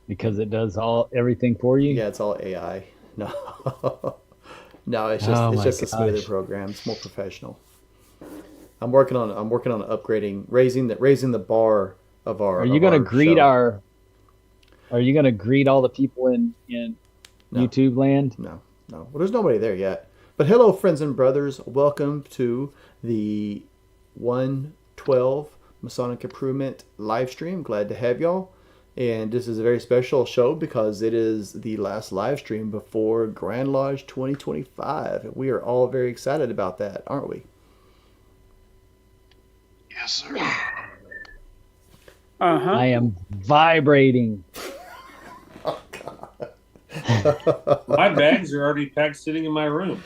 because it does everything for you. Yeah, it's all AI. No, no, Oh it's my just a smoother gosh. program. It's more professional. I'm working on upgrading, raising the bar Are you of gonna our greet show. our are you gonna greet all the people in No, YouTube land? no, no. Well, there's nobody there yet. But hello, friends and brothers. Welcome to the 112 Masonic Improvement live stream. Glad to have y'all. And this is a very special show because it is the last live stream before Grand Lodge 2025. We are all very excited about that, aren't we? Yes, sir. I Uh-huh. am vibrating. My bags are already packed sitting in my room.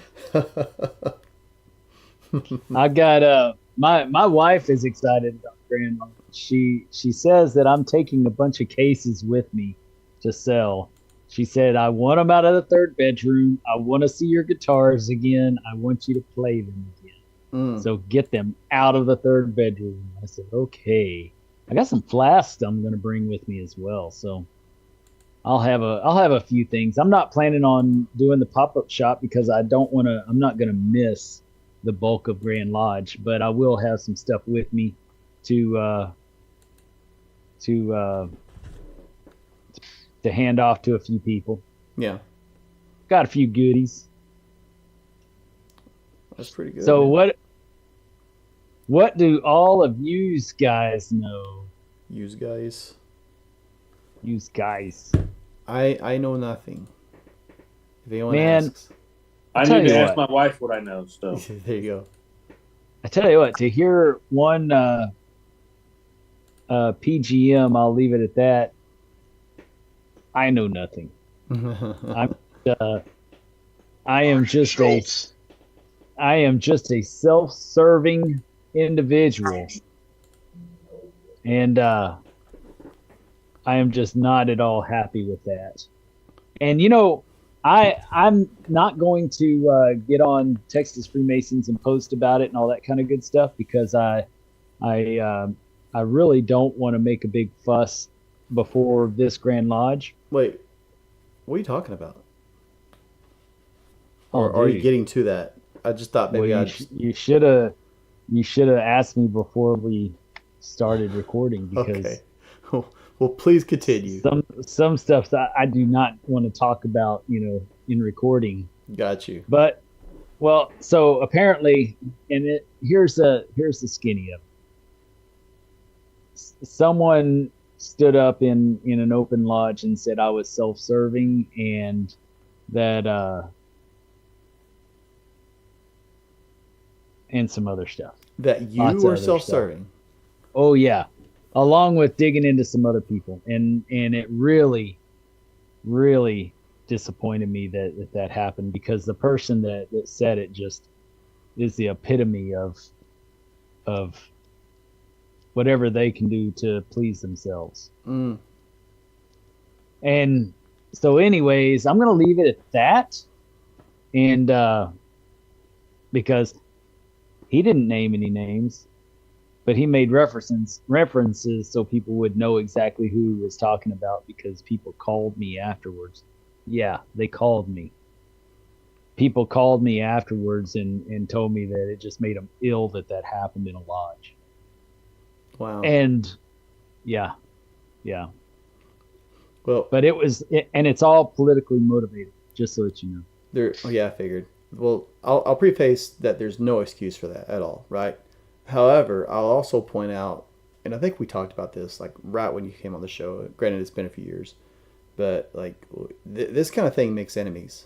I got my wife is excited about grandma. She says that I'm taking a bunch of cases with me to sell. She said I want them out of the third bedroom. I want to see your guitars again. I want you to play them again. Mm. So get them out of the third bedroom. I said, okay. I got some flasks I'm gonna bring with me as well. So I'll have a few things. I'm not planning on doing the pop-up shop because I'm not gonna miss the bulk of Grand Lodge, but I will have some stuff with me to to uh to hand off to a few people. Yeah, Got a few goodies. that's pretty good, So man. what do all of you guys know? Use guys. You guys. I know nothing. If anyone Man, asks, I I tell need to you ask what. my wife what I know. So there you go. I tell you what, to hear one PGM, I'll leave it at that. I know nothing. I'm uh, I am just a Schultz. I am just a self-serving individual, and I am just not at all happy with that. And I'm not going to get on Texas Freemasons and post about it and all that kind of good stuff because I I really don't want to make a big fuss before this Grand Lodge. Wait, what are you talking about? Oh, Or are you dude. getting to that? I just thought Well, maybe I'd just. you should have asked me before we started recording Okay. because Well, please continue. some stuff that I do not want to talk about, in recording. Got you. But well, so apparently, and here's the skinny of it. Someone stood up in an open lodge and said I was self-serving and that and some other stuff. That you Lots of were other stuff. self-serving. Oh yeah. Along with digging into some other people. And it really disappointed me that happened because the person that said it just is the epitome of whatever they can do to please themselves. Mm. And so anyways, I'm going to leave it at that. And because he didn't name any names, but he made references so people would know exactly who he was talking about because people called me afterwards. Yeah, they called me. People called me afterwards and told me that it just made them ill that happened in a lodge. Wow. And yeah, yeah. Well, But and it's all politically motivated, just so that you know. there. Oh, yeah, I figured. Well, I'll preface that there's no excuse for that at all, right? However, I'll also point out, and I think we talked about this like right when you came on the show. Granted, it's been a few years, but like this kind of thing makes enemies.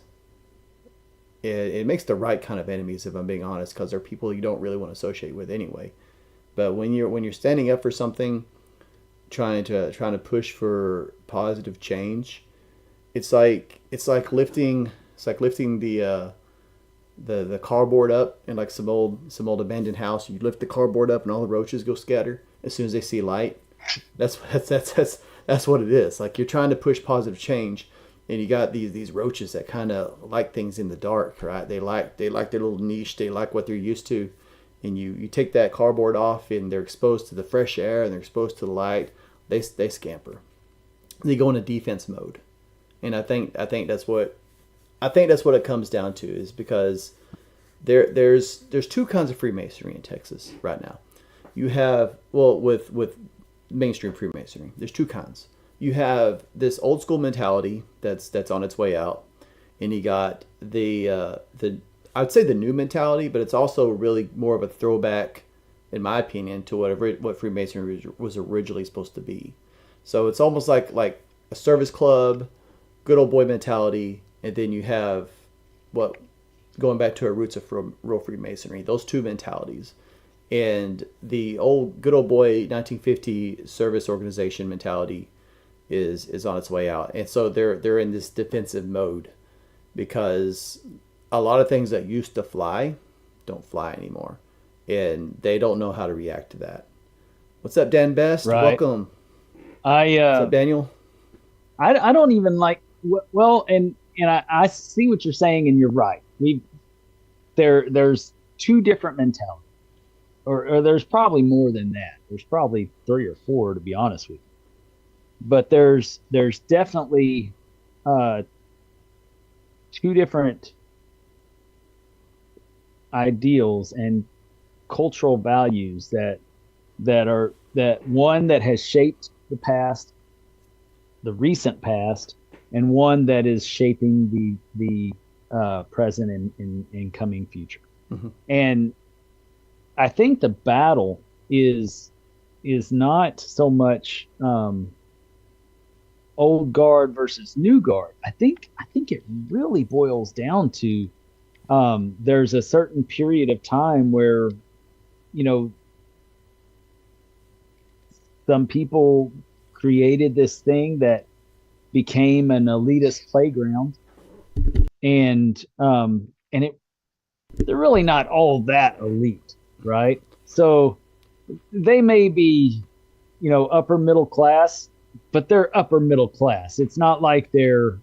It makes the right kind of enemies, if I'm being honest, because they're people you don't really want to associate with anyway. But when you're standing up for something, trying to push for positive change, it's like lifting the cardboard up in like some old abandoned house. You lift the cardboard up and all the roaches go scatter as soon as they see light. That's what it is. Like you're trying to push positive change, and you got these roaches that kind of like things in the dark, right? They like their little niche. They like what they're used to, and you take that cardboard off, and they're exposed to the fresh air and they're exposed to the light. They scamper, they go into defense mode, and I think that's what it comes down to, is because there's two kinds of Freemasonry in Texas right now. You have, well, with mainstream Freemasonry, there's two kinds. You have this old school mentality that's on its way out, and you got the I would say the new mentality, but it's also really more of a throwback, in my opinion, to what Freemasonry was originally supposed to be. So it's almost like a service club, good old boy mentality, and then you have going back to our roots of real Freemasonry, those two mentalities. And the good old boy 1950 service organization mentality is on its way out. And so they're in this defensive mode, because a lot of things that used to fly don't fly anymore, and they don't know how to react to that. What's up, Dan Best? Right. Welcome. What's up, Daniel? I don't even like, well, and I see what you're saying, and you're right. There's two different mentalities, or there's probably more than that. There's probably 3 or 4, to be honest with you. But there's definitely two different ideals and cultural values that one that has shaped the past, the recent past, and one that is shaping the present and coming future. Mm-hmm. And I think the battle is not so much old guard versus new guard. I think it really boils down to there's a certain period of time where, some people created this thing that became an elitist playground, and they're really not all that elite, right? So they may be, upper middle class, but they're upper middle class. It's not like they're,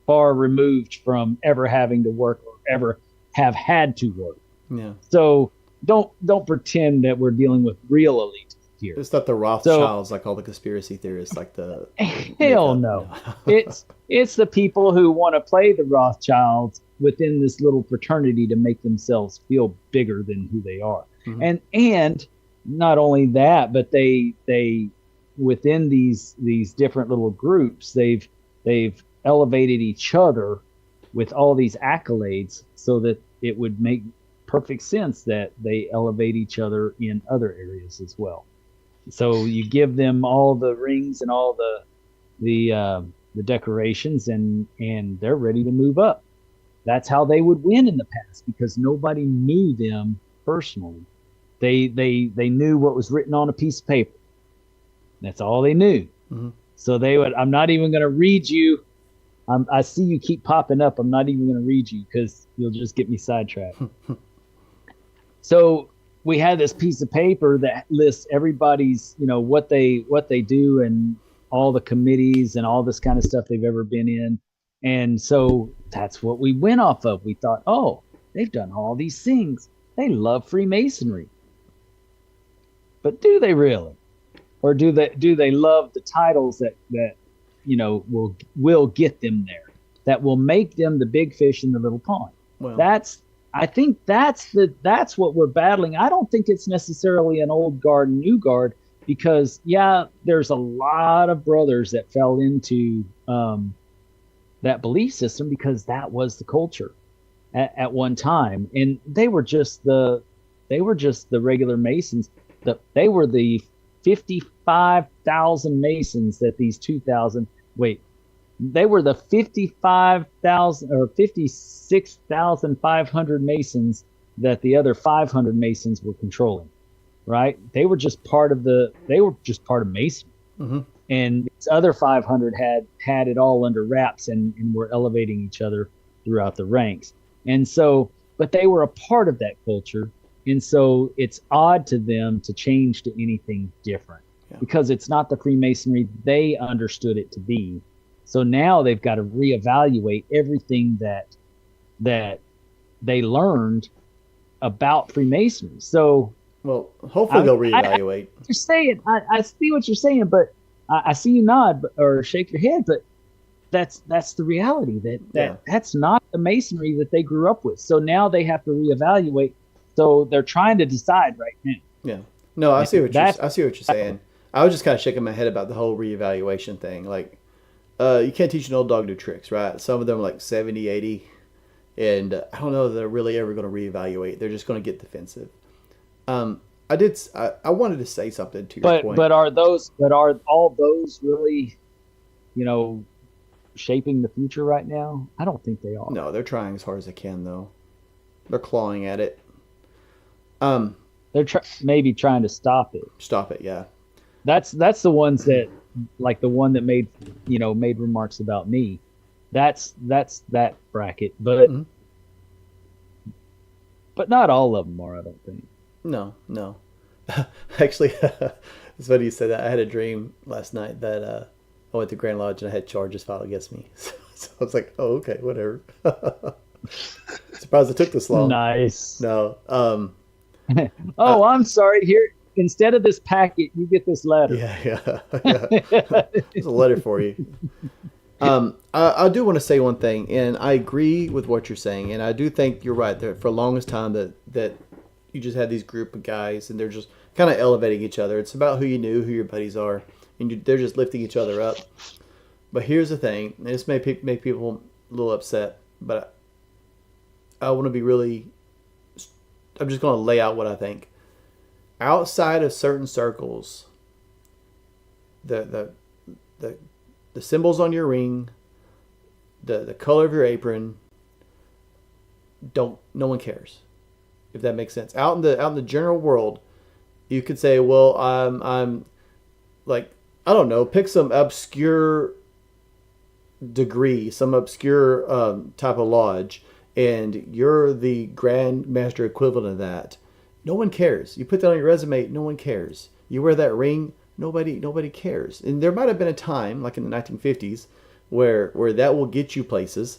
far removed from ever having to work or ever have had to work. Yeah. So don't pretend that we're dealing with real elite here. It's not the Rothschilds, like all the conspiracy theorists, like the hell no. It's the people who want to play the Rothschilds within this little fraternity to make themselves feel bigger than who they are. Mm-hmm. And not only that, but they within these different little groups, they've elevated each other with all these accolades, so that it would make perfect sense that they elevate each other in other areas as well. So you give them all the rings and all the decorations, and they're ready to move up. That's how they would win in the past, because nobody knew them personally. They knew what was written on a piece of paper. That's all they knew. Mm-hmm. So they would, I'm not even going to read you. I see you keep popping up. I'm not even going to read you because you'll just get me sidetracked. So we had this piece of paper that lists everybody's, what they do and all the committees and all this kind of stuff they've ever been in. And so that's what we went off of. We thought, oh, they've done all these things. They love Freemasonry. But do they really? Or do they love the titles that will get them there, that will make them the big fish in the little pond? Well, I think that's what we're battling. I don't think it's necessarily an old guard, new guard, because there's a lot of brothers that fell into that belief system because that was the culture at one time, and they were just the regular Masons. They were the 55,000 Masons that these 2,000. They were the 55,000 or 56,500 Masons that the other 500 Masons were controlling, right? They were just part of Masonry. Mm-hmm. And these other 500 had it all under wraps and were elevating each other throughout the ranks. And so, but they were a part of that culture. And so it's odd to them to change to anything different because it's not the Freemasonry they understood it to be. So now they've got to reevaluate everything that they learned about Freemasonry. So, well, hopefully they'll reevaluate. I see what you're saying, but I see you nod or shake your head, but that's the reality Yeah. that's not the masonry that they grew up with. So now they have to reevaluate. So they're trying to decide right now. Yeah. No, And I see what you're saying. I was just kind of shaking my head about the whole reevaluation thing. Like, you can't teach an old dog new tricks, right? Some of them are like 70, 80, and I don't know that they're really ever going to reevaluate. They're just going to get defensive. I wanted to say something to your point. but are all those really, you know, shaping the future right now? I don't think they are. No, they're trying as hard as they can, though. They're clawing at it. Um, They're maybe trying to stop it. Stop it, yeah. That's the ones that, like the one that made made remarks about me. That's that bracket, Mhm. but not all of them are. I don't think. No, no. Actually, it's funny you said that. I had a dream last night that I went to Grand Lodge and I had charges filed against me. So I was like, oh, okay, whatever. Surprised it took this long. Nice. No. Oh, I'm sorry. Here, instead of this packet, you get this letter. Yeah. There's a letter for you. I do want to say one thing, and I agree with what you're saying, and I do think you're right. That for the longest time that you just had these group of guys, and they're just kind of elevating each other. It's about who you knew, who your buddies are, and they're just lifting each other up. But here's the thing, and this may make people a little upset, but I want to be really. I'm just going to lay out what I think. Outside of certain circles, the symbols on your ring, the color of your apron, no one cares. If that makes sense. Out in the general world, you could say, well, I'm like, I don't know, pick some obscure degree, some obscure type of lodge, and you're the Grand Master equivalent of that. No one cares. You put that on your resume, no one cares. You wear that ring, nobody cares. And there might have been a time, like in the 1950s, where that will get you places,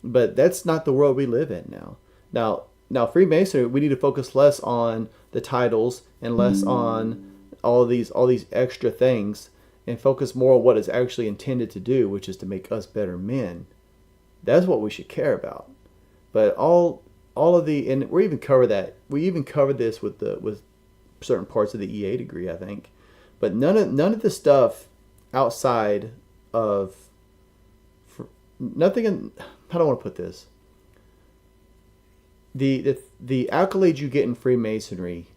but that's not the world we live in now. Now Freemasonry, we need to focus less on the titles and less on all these extra things, and focus more on what it's actually intended to do, which is to make us better men. That's what we should care about. But all of the, and we even covered this with certain parts of the EA degree, I think. But none of the stuff outside of nothing. How do I want to put this? The accolades you get in Freemasonry,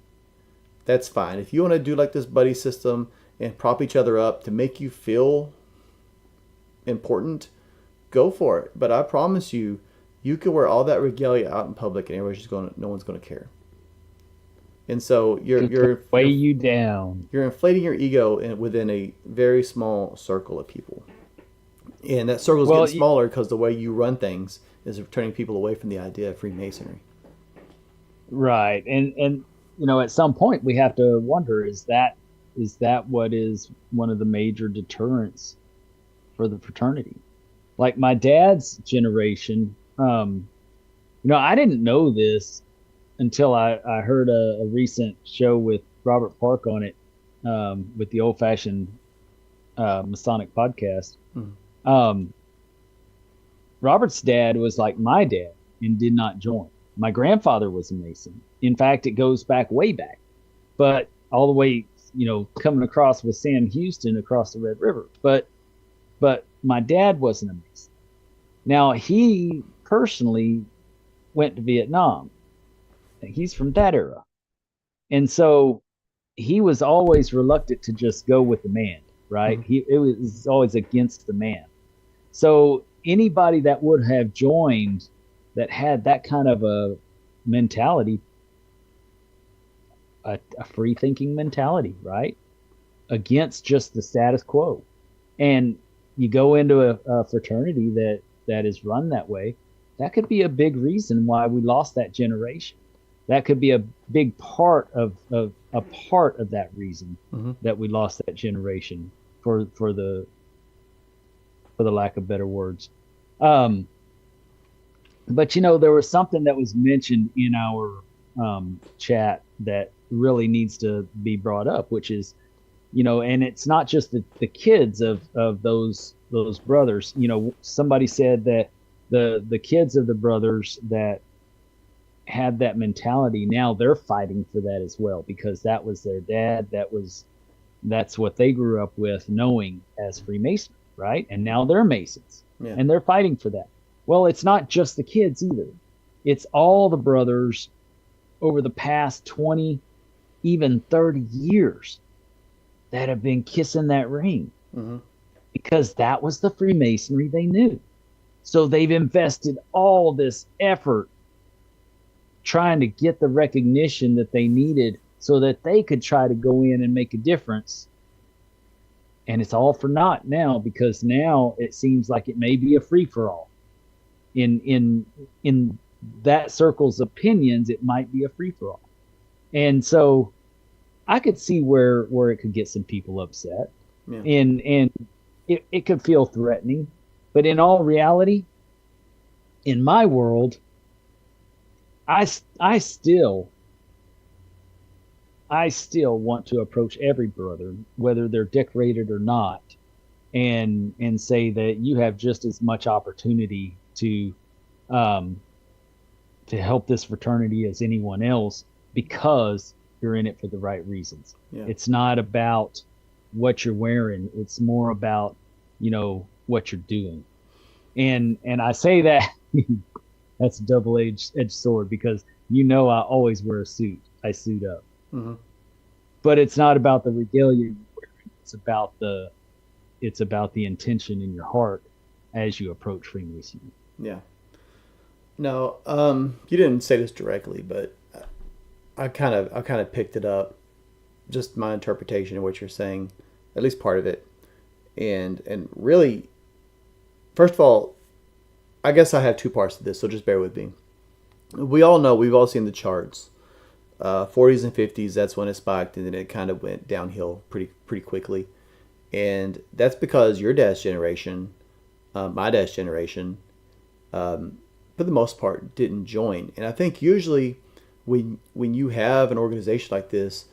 that's fine. If you want to do like this buddy system and prop each other up to make you feel important, go for it. But I promise you, you can wear all that regalia out in public and no one's going to care. And so you're weigh you down. You're inflating your ego within a very small circle of people. And that circle is getting smaller because the way you run things is turning people away from the idea of Freemasonry. Right. And at some point we have to wonder, is that what is one of the major deterrents for the fraternity? Like my dad's generation, I didn't know this until I heard a recent show with Robert Park on it, with the Old Fashioned Masonic podcast. Robert's dad was like my dad and did not join. My grandfather was a Mason. In fact, it goes way back, but all the way, coming across with Sam Houston across the Red River. But my dad wasn't a Mason. Now, he personally went to Vietnam. He's from that era. And so he was always reluctant to just go with the man, right? It was always against the man. So anybody that would have joined that had that kind of a mentality, a free thinking mentality, right? Against just the status quo. And you go into a fraternity that is run that way, that could be a big reason why we lost that generation. That could be a big part of that reason that we lost that generation, for the lack of better words. But there was something that was mentioned in our chat that really needs to be brought up, which is, and it's not just the kids of those brothers. Somebody said that the kids of the brothers that had that mentality, now they're fighting for that as well, because that was their dad. That's what they grew up with, knowing as Freemasons, right? And now they're Masons, and they're fighting for that. Well, it's not just the kids either. It's all the brothers over the past 20, even 30 years that have been kissing that ring, because that was the Freemasonry they knew. So they've invested all this effort trying to get the recognition that they needed so that they could try to go in and make a difference. And it's all for naught now, because now it seems like it may be a free-for-all. In that circle's opinions, it might be a free-for-all. And so I could see where it could get some people upset. Yeah. And it could feel threatening. But in all reality, in my world, I still want to approach every brother, whether they're decorated or not, and say that you have just as much opportunity to help this fraternity as anyone else, because you're in it for the right reasons. Yeah. It's not about what you're wearing. It's more about, what you're doing. And I say that that's a double-edged sword, because I always wear a suit. I suit up. Mm-hmm. But it's not about the regalia you're wearing. It's about the intention in your heart as you approach Freemasonry. Yeah. No, you didn't say this directly, but I kind of picked it up, just my interpretation of what you're saying, at least part of it. And really, first of all, I guess I have two parts to this, so just bear with me. We all know, we've all seen the charts. 40s and 50s, that's when it spiked, and then it kind of went downhill pretty quickly. And that's because your dad's generation, my dad's generation, for the most part, didn't join. And I think usually when you have an organization like this,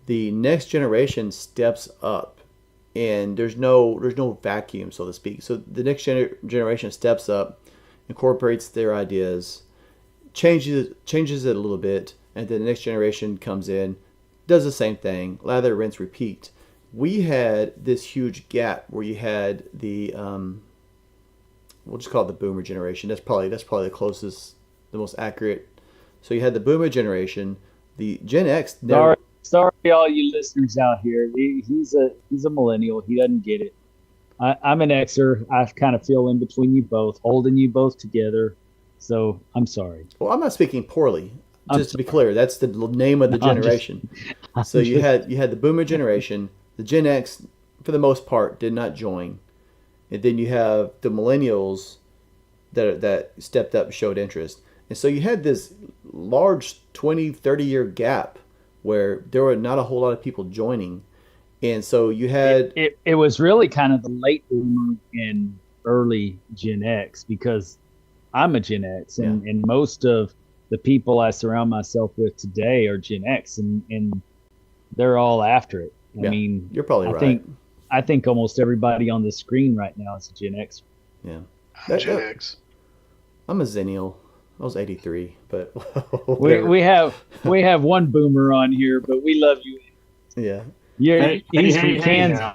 the next generation steps up, and there's no vacuum, so to speak. So the next generation steps up, incorporates their ideas, changes it a little bit, and then the next generation comes in, does the same thing, lather, rinse, repeat. We had this huge gap where you had the we'll just call it the boomer generation. That's probably the closest, the most accurate. So you had the boomer generation, the Gen X. Sorry, all you listeners out here. He's a millennial. He doesn't get it. I'm an Xer. I kind of feel in between you both, holding you both together. So I'm sorry. Well, I'm not speaking poorly. Just to be clear, that's the name of the generation. So you had the boomer generation. The Gen X, for the most part, did not join. And then you have the millennials that stepped up and showed interest. And so you had this large 20, 30-year gap where there were not a whole lot of people joining. And so you had... It was really kind of the late boomer and early Gen X, because I'm a Gen X, and most of the people I surround myself with today are Gen X, and they're all after it. I mean, you're probably right. I think almost everybody on the screen right now is a Gen X. Yeah. Gen X. I'm a Zennial. I was 83, but we have one boomer on here, but we love you. Yeah. He's from Kansas.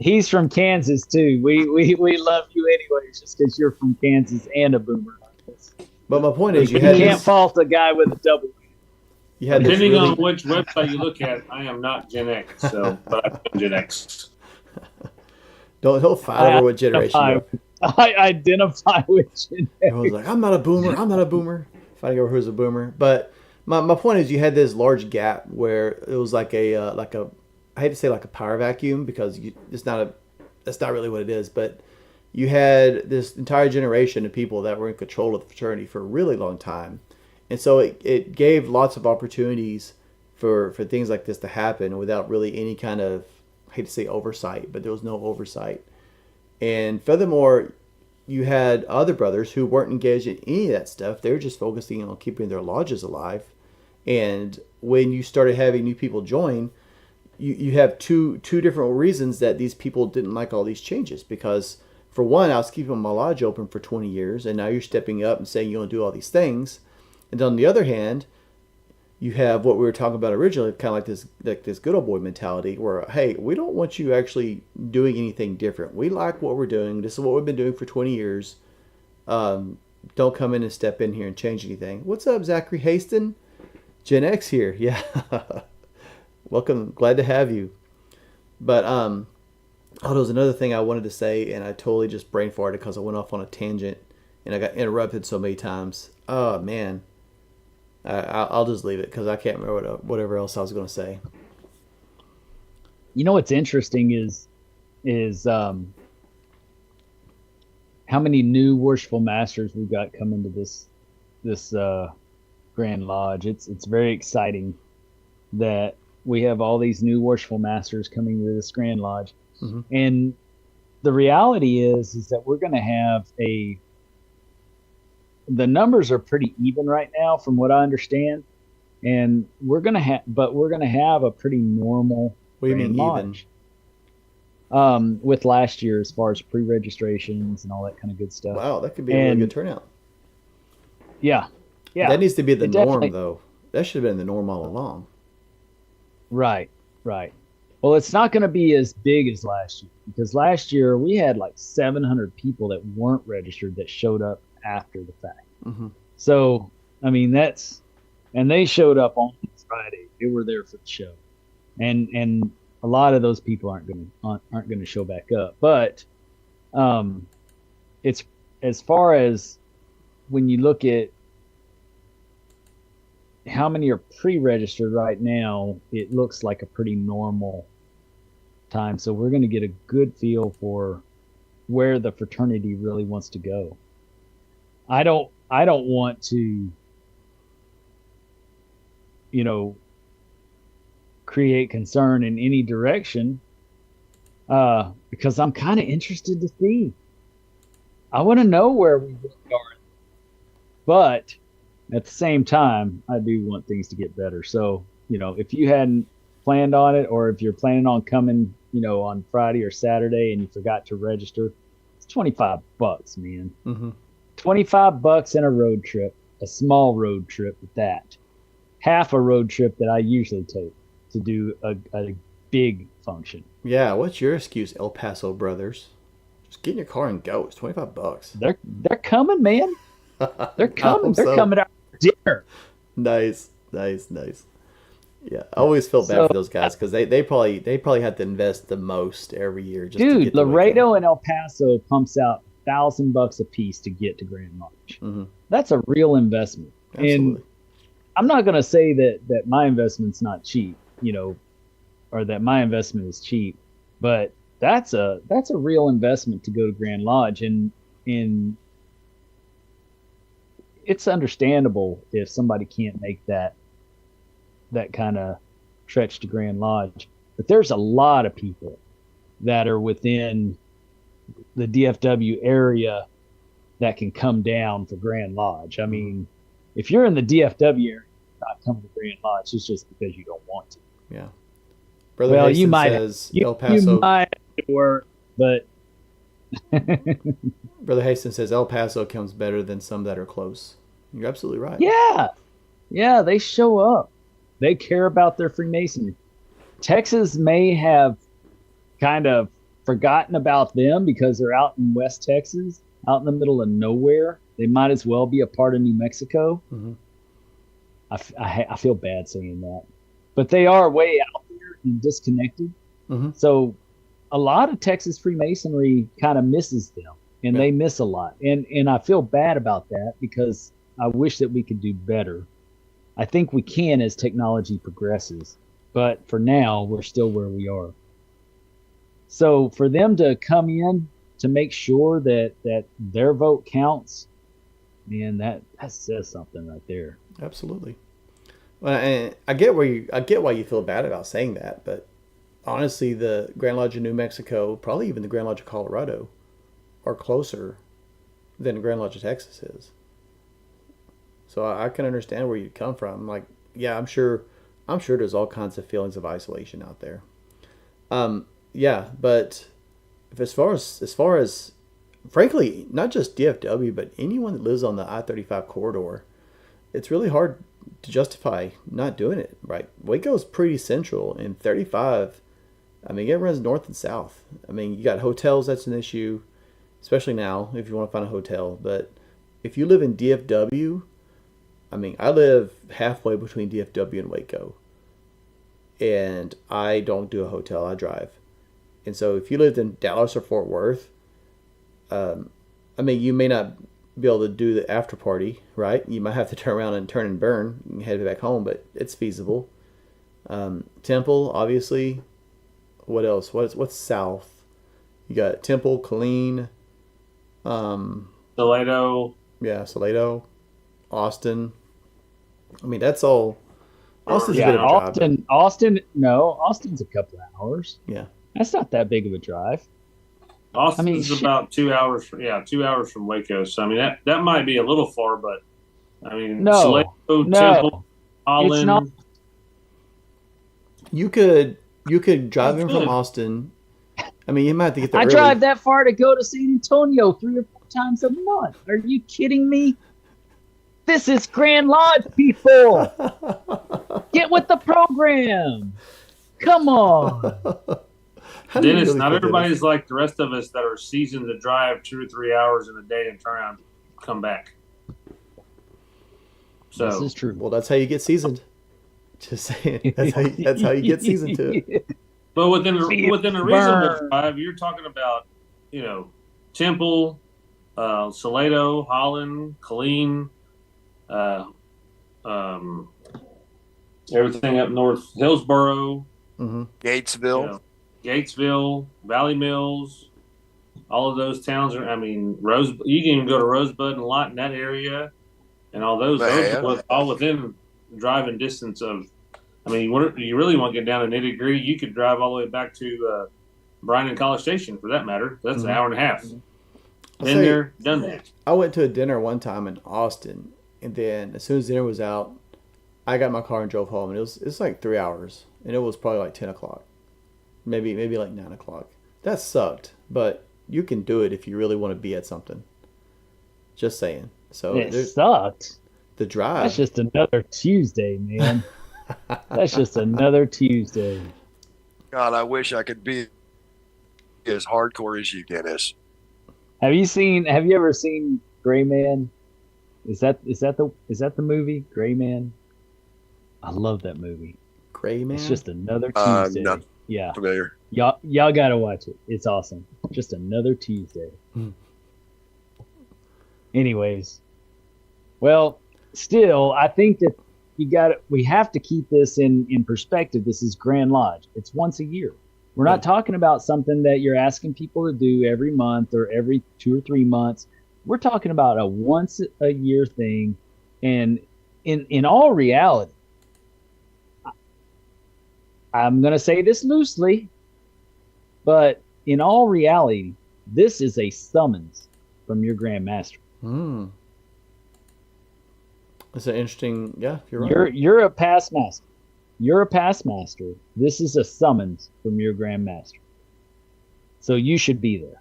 He's from Kansas too. We love you anyways, just because you're from Kansas and a boomer. But my point is, you can't fault a guy with a double. Depending on which website you look at, I am not Gen X, but I'm Gen X. Don't fight over what generation. I identify with Gen X. I was like, I'm not a boomer. Fighting over who's a boomer. But my point is, you had this large gap where it was like a I hate to say like a power vacuum, because that's not really what it is, but you had this entire generation of people that were in control of the fraternity for a really long time. And so it gave lots of opportunities for things like this to happen without really any kind of, I hate to say oversight, but there was no oversight. And furthermore, you had other brothers who weren't engaged in any of that stuff. They were just focusing on keeping their lodges alive. And when you started having new people join, you have two different reasons that these people didn't like all these changes. Because for one, I was keeping my lodge open for 20 years, and now you're stepping up and saying you're going to do all these things. And on the other hand, you have what we were talking about originally, kind of like this good old boy mentality, where hey, we don't want you actually doing anything different. We like what we're doing. This is what we've been doing for 20 years. Don't come in and step in here and change anything. What's up, Zachary Haston? Gen X here. Yeah. Welcome. Glad to have you. But there was another thing I wanted to say, and I totally just brain farted because I went off on a tangent and I got interrupted so many times. Oh man. I'll just leave it because I can't remember whatever else I was going to say. You know what's interesting is how many new worshipful masters we've got coming to this Grand Lodge. It's very exciting that we have all these new worshipful masters coming to this Grand Lodge, and the reality is that we're going to have the numbers are pretty even right now from what I understand, and we're going to have a pretty normal What do you Grand mean Lodge. even? With last year as far as pre-registrations and all that kind of good stuff. Wow, that could be a really good turnout. Yeah. That needs to be the It norm, definitely- though. That should have been the norm all along. Right. Well, it's not going to be as big as last year because last year we had like 700 people that weren't registered that showed up after the fact. So, I mean, and they showed up on Friday. They were there for the show, and a lot of those people aren't going to show back up. But it's as far as when you look at how many are pre-registered right now, it looks like a pretty normal time. So we're going to get a good feel for where the fraternity really wants to go. I don't want to, create concern in any direction, because I'm kind of interested to see. I want to know where we are, but at the same time, I do want things to get better. So, if you hadn't planned on it, or if you're planning on coming, on Friday or Saturday and you forgot to register, it's $25, man. $25 in a road trip, a small road trip at that. Half a road trip that I usually take to do a big function. Yeah, what's your excuse, El Paso brothers? Just get in your car and go. It's $25. They're coming, man. They're coming. They're coming out for dinner. Nice. Yeah, I always felt bad for those guys because they probably had to invest the most every year. Just to get Laredo and El Paso pumps out $1,000 a piece to get to Grand Lodge. That's a real investment. Absolutely. And I'm not going to say that my investment's not cheap, or that my investment is cheap, but that's a real investment to go to Grand Lodge, and it's understandable if somebody can't make that kind of stretch to Grand Lodge. But there's a lot of people that are within the DFW area that can come down for Grand Lodge. I mean, if you're in the DFW area, not coming to Grand Lodge, it's just because you don't want to. Yeah. Brother Hastings says El Paso. You might have to work, but Brother Hastings says El Paso comes better than some that are close. You're absolutely right. Yeah, they show up. They care about their Freemasonry. Texas may have kind of forgotten about them because they're out in West Texas, out in the middle of nowhere. They might as well be a part of New Mexico. I feel bad saying that, but they are way out there and disconnected. So a lot of Texas Freemasonry kind of misses them, and they miss a lot. And I feel bad about that because I wish that we could do better. I think we can as technology progresses, but for now, we're still where we are. So for them to come in to make sure that their vote counts, man, that says something right there. Absolutely. Well, and I get why you feel bad about saying that, but honestly, the Grand Lodge of New Mexico, probably even the Grand Lodge of Colorado, are closer than the Grand Lodge of Texas is. So I can understand where you'd come from. Like, yeah, I'm sure I'm sure there's all kinds of feelings of isolation out there. Yeah, but as far as frankly, not just DFW, but anyone that lives on the I-35 corridor, it's really hard to justify not doing it, right? Waco's pretty central, and 35, I mean, it runs north and south. I mean, you got hotels, that's an issue, especially now if you want to find a hotel. But if you live in DFW, I mean, I live halfway between DFW and Waco, and I don't do a hotel, I drive. And so if you lived in Dallas or Fort Worth, I mean, you may not be able to do the after party, right? You might have to turn around and turn and burn and head back home, but it's feasible. Temple, obviously. What else? What's south? You got Temple, Killeen, Salado. Yeah, Salado, Austin. I mean, that's all. Austin's yeah, a bit of a drive. Austin's a couple of hours. Yeah. That's not that big of a drive. Austin's about 2 hours. 2 hours from Waco. So I mean that might be a little far, but I mean, Salado, Temple, Holland. It's not. You could drive in from Austin. I mean, you might have to get there. I drive that far to go to San Antonio 3 or 4 times a month. Are you kidding me? This is Grand Lodge, people. Get with the program. Come on. Dennis, not everybody's like the rest of us that are seasoned to drive 2 or 3 hours in a day and turn around and come back. So this is true. Well, that's how you get seasoned. Just saying. That's how you get seasoned to it. But within a reasonable drive, you're talking about, Temple, Salado, Holland, Killeen, everything up north, Hillsboro, Gatesville. Gatesville, Valley Mills, all of those towns are. I mean, you can even go to Rosebud and Lot in that area, and all those are all within driving distance of. I mean, you really want to get down to nitty-gritty, you could drive all the way back to Bryan and College Station, for that matter. That's an hour and a half. Been there, done that. I went to a dinner one time in Austin, and then as soon as dinner was out, I got in my car and drove home, and it's like 3 hours, and it was probably like 10 o'clock. Maybe like 9 o'clock. That sucked, but you can do it if you really want to be at something. Just saying. So it sucked. The drive. That's just another Tuesday, man. That's just another Tuesday. God, I wish I could be as hardcore as you, Dennis. Have you ever seen Gray Man? Is that the movie Gray Man? I love that movie. Gray Man. It's just another Tuesday. Not yeah. familiar. Y'all gotta watch it. It's awesome. Just another Tuesday. Anyways, well, still, I think that we have to keep this in perspective. This is Grand Lodge. It's once a year. We're not talking about something that you're asking people to do every month or every 2 or 3 months. We're talking about a once a year thing. And in all reality, I'm going to say this loosely, but in all reality, this is a summons from your Grand Master. That's an interesting. Yeah, you're right. You're a past master. You're a past master. This is a summons from your Grand Master. So you should be there.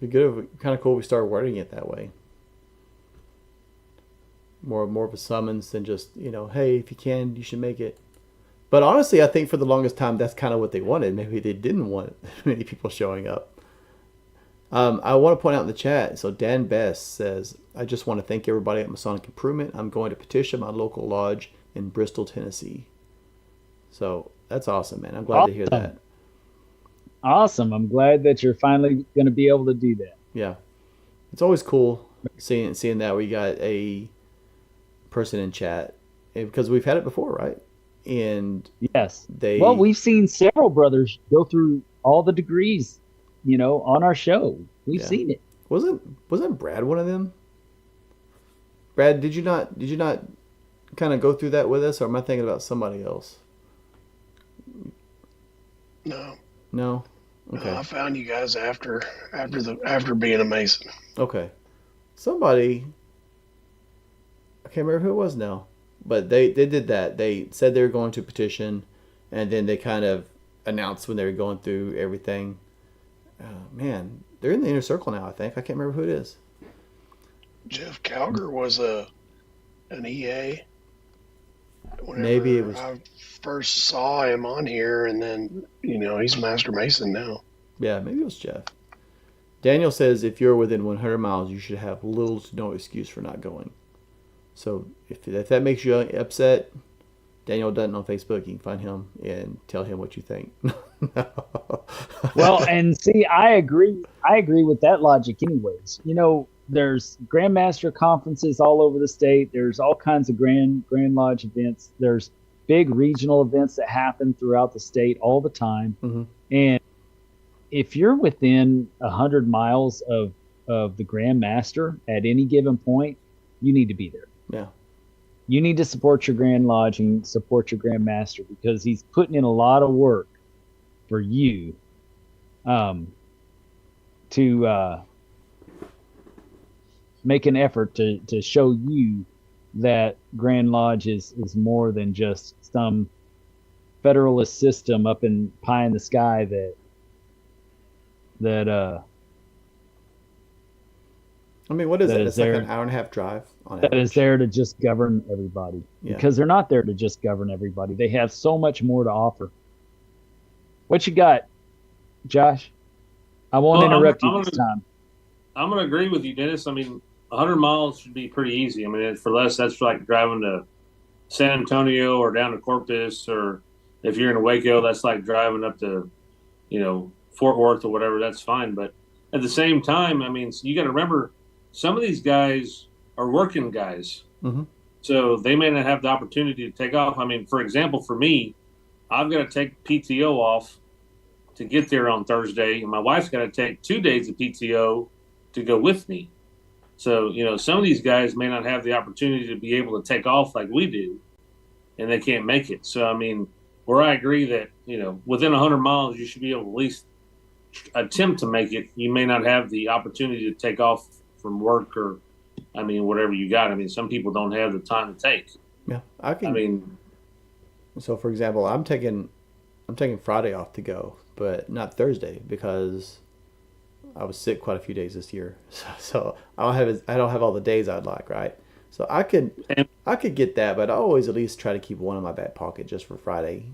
Be good. Kind of cool. We start wording it that way. More of a summons than just hey, if you can, you should make it. But honestly, I think for the longest time, that's kind of what they wanted. Maybe they didn't want many people showing up. I want to point out in the chat, so Dan Best says, I just want to thank everybody at Masonic Improvement. I'm going to petition my local lodge in Bristol, Tennessee. So that's awesome, man. I'm glad to hear that. Awesome. I'm glad that you're finally going to be able to do that. Yeah. It's always cool seeing that we got a person in chat, because we've had it before, right? And yes, we've seen several brothers go through all the degrees, on our show. We've seen it. Wasn't Brad one of them? Brad, did you not kind of go through that with us, or am I thinking about somebody else? No. Okay. I found you guys after being a Mason. Okay. Somebody, I can't remember who it was now. but they did that. They said they were going to petition, and then they kind of announced when they were going through everything. Man, they're in the inner circle now, I think. I can't remember who it is. Jeff Calger was an EA. Maybe it was. I first saw him on here, and then, he's Master Mason now. Yeah, maybe it was Jeff. Daniel says if you're within 100 miles, you should have little to no excuse for not going. So if that makes you upset, Daniel Dutton on Facebook, you can find him and tell him what you think. Well, and see, I agree with that logic anyways. There's Grandmaster conferences all over the state. There's all kinds of Grand Lodge events. There's big regional events that happen throughout the state all the time. Mm-hmm. And if you're within 100 miles of the Grandmaster at any given point, you need to be there. Yeah. You need to support your Grand Lodge and support your Grandmaster, because he's putting in a lot of work for you to make an effort to show you that Grand Lodge is more than just some federalist system up in pie in the sky that I mean, what is it? It's like there, an hour and a half drive on that average. is there to just govern everybody. Yeah. Because they're not there to just govern everybody. They have so much more to offer. What you got, Josh? I won't interrupt you this time. I'm going to agree with you, Dennis. I mean, 100 miles should be pretty easy. I mean, for less, that's like driving to San Antonio or down to Corpus, or if you're in Waco, that's like driving up to, Fort Worth or whatever. That's fine. But at the same time, I mean, you got to remember, some of these guys are working guys. Mm-hmm. So they may not have the opportunity to take off. I mean, for example, for me, I've got to take PTO off to get there on Thursday, and my wife's got to take 2 days of PTO to go with me. So, some of these guys may not have the opportunity to be able to take off like we do, and they can't make it. So, I mean, where I agree that, within 100 miles, you should be able to at least attempt to make it. You may not have the opportunity to take off from work or, whatever you got. I mean, some people don't have the time to take. Yeah, So, for example, I'm taking Friday off to go, but not Thursday because I was sick quite a few days this year. So I don't have all the days I'd like, right? So I could get that, but I always at least try to keep one in my back pocket just for Friday.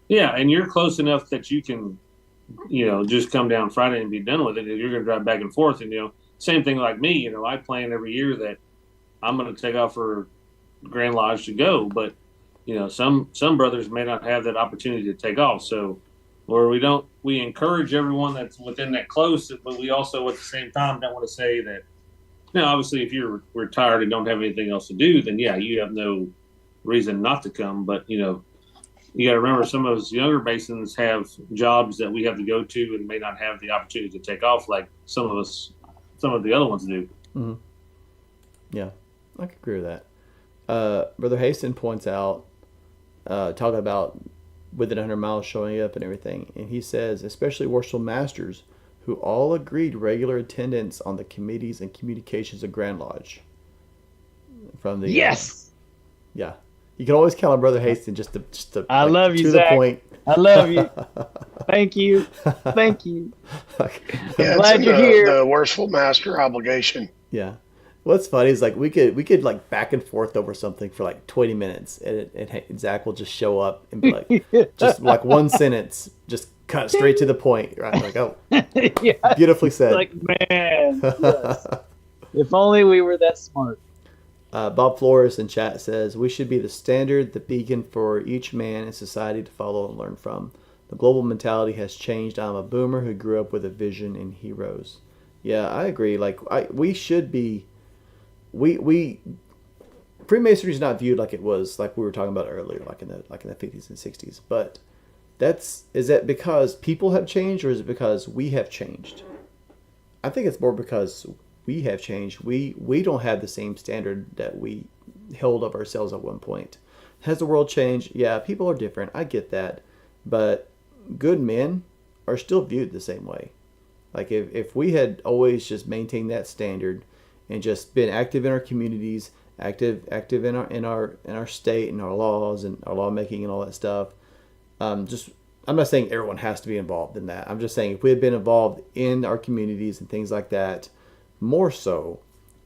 Yeah, and you're close enough that you can, just come down Friday and be done with it. If you're going to drive back and forth, and same thing like me. I plan every year that I'm going to take off for Grand Lodge to go, but some brothers may not have that opportunity to take off. So, or we encourage everyone that's within that close, but we also at the same time don't want to say that. Obviously, if you're retired and don't have anything else to do, then yeah, you have no reason not to come. But you got to remember, some of us younger Masons have jobs that we have to go to and may not have the opportunity to take off like some of the other ones do. Mm-hmm. Yeah, I could agree with that. Brother Haston points out, talking about within 100 miles showing up and everything, and he says, especially Worshipful Masters, who all agreed regular attendance on the committees and communications of Grand Lodge. From the yes, yeah. You can always count on Brother Haston just to I love you, to Zach. the point. I love you. Thank you. Thank you. Yeah, glad you're here. The Worshipful Master obligation. Yeah. What's funny is like we could like back and forth over something for like 20 minutes, and Zach will just show up and be like, just like one sentence, just cut straight to the point, right? Like, oh, yeah. Beautifully said. Like, man, yes. If only we were that smart. Bob Flores in chat says, we should be the standard, the beacon for each man in society to follow and learn from. The global mentality has changed. I'm a boomer who grew up with a vision and heroes. Yeah, I agree. Like, we should be, Freemasonry is not viewed like it was, like we were talking about earlier, like in the 50s and 60s. But is that because people have changed, or is it because we have changed? I think it's more because we have changed. We don't have the same standard that we held of ourselves at one point. Has the world changed? Yeah, people are different. I get that. But good men are still viewed the same way. Like if we had always just maintained that standard and just been active in our communities, active in our state and our laws and our lawmaking and all that stuff. I'm not saying everyone has to be involved in that. I'm just saying if we had been involved in our communities and things like that more so,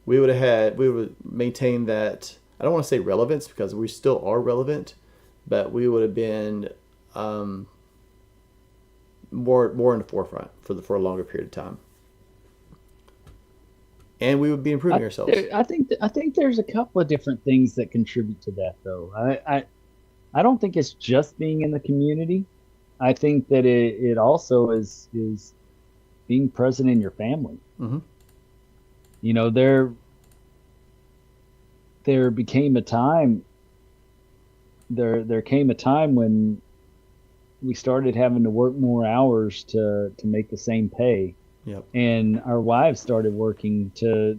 we would maintain that. I don't want to say relevance because we still are relevant, but we would have been more in the forefront for a longer period of time, and we would be improving ourselves. I think there's a couple of different things that contribute to that, though. I don't think it's just being in the community. I think that it also is being present in your family. Mm-hmm. You know, there became a time. There came a time when we started having to work more hours to make the same pay. Yep. And our wives started working to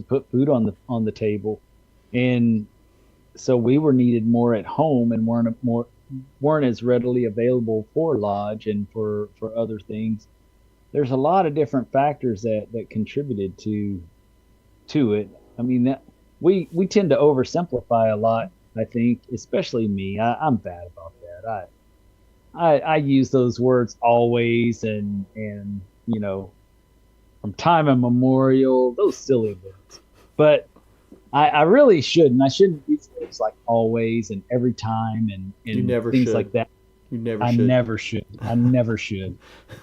put food on the table, and so we were needed more at home and weren't as readily available for lodge and for other things. There's a lot of different factors that contributed to it. I mean, we tend to oversimplify a lot. I think, especially me. I'm bad about that. I use those words always and you know, from time immemorial, those silly words. But I really shouldn't. I shouldn't use words like always and every time and you never things should. like that. You never I should. never should. I never should.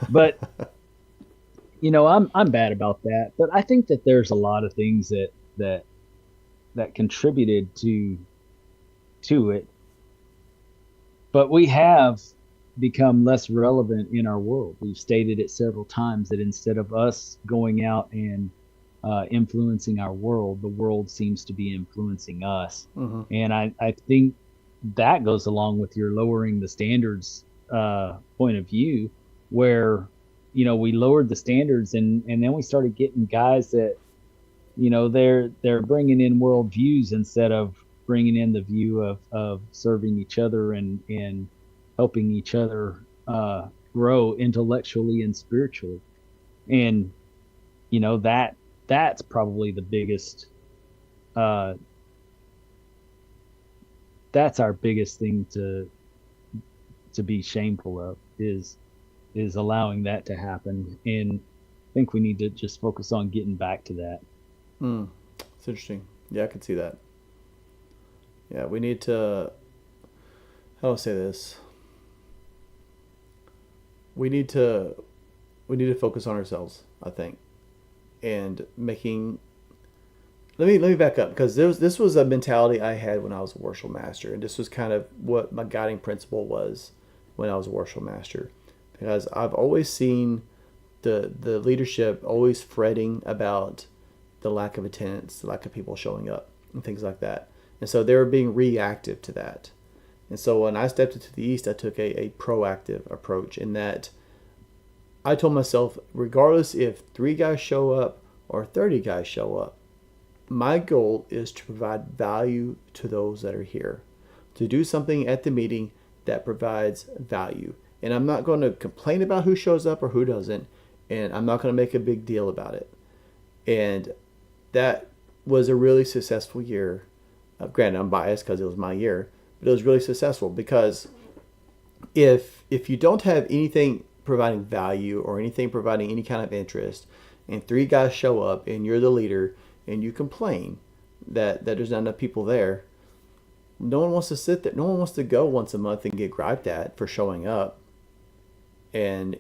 But you know, I'm bad about that. But I think that there's a lot of things that contributed to it. But we have become less relevant in our world. We've stated it several times that instead of us going out and influencing our world, the world seems to be influencing us. Mm-hmm. And I think that goes along with your lowering the standards point of view, where, you know, we lowered the standards and then we started getting guys that, you know, they're bringing in world views instead of bringing in the view of serving each other and helping each other grow intellectually and spiritually. And, you know, that's probably the biggest, that's our biggest thing to be shameful of is allowing that to happen. And I think we need to just focus on getting back to that. It's interesting. Yeah, I can see that. Yeah, we need to, how do I say this? We need to focus on ourselves, I think, and making. Let me back up, because this was a mentality I had when I was a worship master, and this was kind of what my guiding principle was when I was a worship master, because I've always seen the leadership always fretting about the lack of attendance, the lack of people showing up, and things like that, and so they were being reactive to that. And so when I stepped into the East, I took a proactive approach in that I told myself, regardless if 3 guys show up or 30 guys show up, my goal is to provide value to those that are here, to do something at the meeting that provides value. And I'm not going to complain about who shows up or who doesn't, and I'm not going to make a big deal about it. And that was a really successful year. Granted, I'm biased because it was my year, but it was really successful, because if you don't have anything providing value or anything providing any kind of interest, and 3 guys show up and you're the leader and you complain that there's not enough people there, no one wants to sit there. No one wants to go once a month and get griped at for showing up, and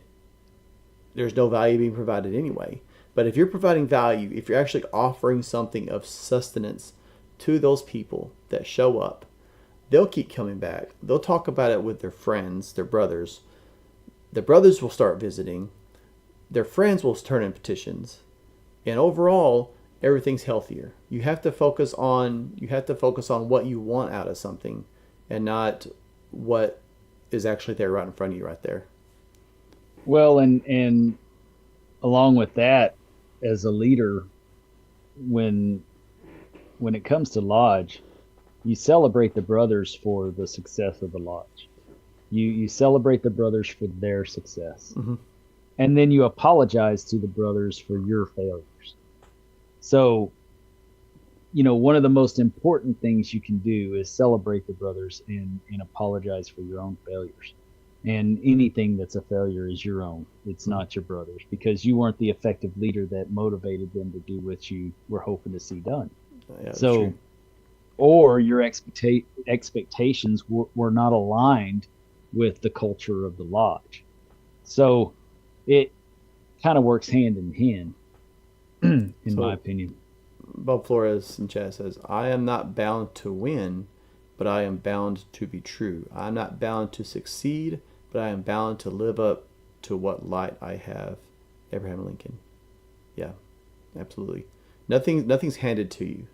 there's no value being provided anyway. But if you're providing value, if you're actually offering something of sustenance to those people that show up, they'll keep coming back. They'll talk about it with their friends, their brothers. The brothers will start visiting. Their friends will turn in petitions. And overall, everything's healthier. You have to focus on what you want out of something, and not what is actually there right in front of you right there. Well, and along with that, as a leader, when it comes to lodge, you celebrate the brothers for the success of the lodge. You celebrate the brothers for their success. Mm-hmm. And then you apologize to the brothers for your failures. So one of the most important things you can do is celebrate the brothers and apologize for your own failures. And anything that's a failure is your own. It's not your brother's, because you weren't the effective leader that motivated them to do what you were hoping to see done. Yeah, so, or your expectations were not aligned with the culture of the lodge. So it kind of works hand in hand, in my opinion. Bob Flores in chat says, I am not bound to win, but I am bound to be true. I am not bound to succeed, but I am bound to live up to what light I have. Abraham Lincoln. Yeah, absolutely. Nothing's handed to you,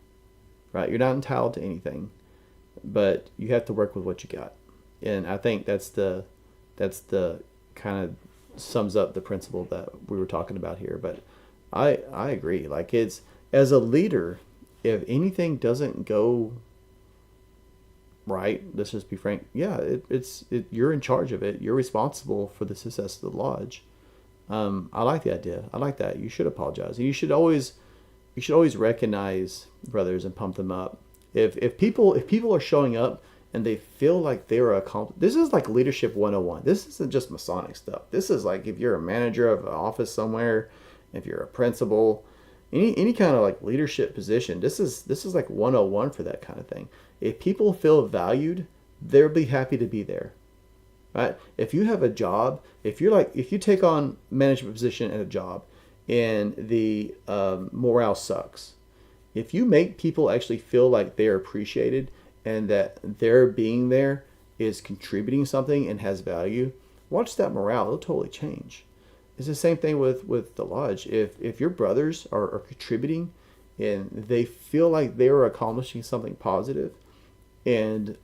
right? You're not entitled to anything, but you have to work with what you got. And I think that's the kind of sums up the principle that we were talking about here. But I agree. Like, it's, as a leader, if anything doesn't go right, let's just be frank, yeah, you're in charge of it. You're responsible for the success of the lodge. I like the idea. I like that. You should apologize. You should always recognize brothers and pump them up. If people are showing up and they feel like they're accomplished, this is like leadership 101. This isn't just Masonic stuff. This is like, if you're a manager of an office somewhere, if you're a principal, any kind of like leadership position, this is like 101 for that kind of thing. If people feel valued, they'll be happy to be there, right? If you have a job, if you take on management position at a job and the morale sucks, if you make people actually feel like they're appreciated and that their being there is contributing something and has value, watch that morale. It'll totally change. It's the same thing with the lodge. If your brothers are contributing and they feel like they are accomplishing something positive, and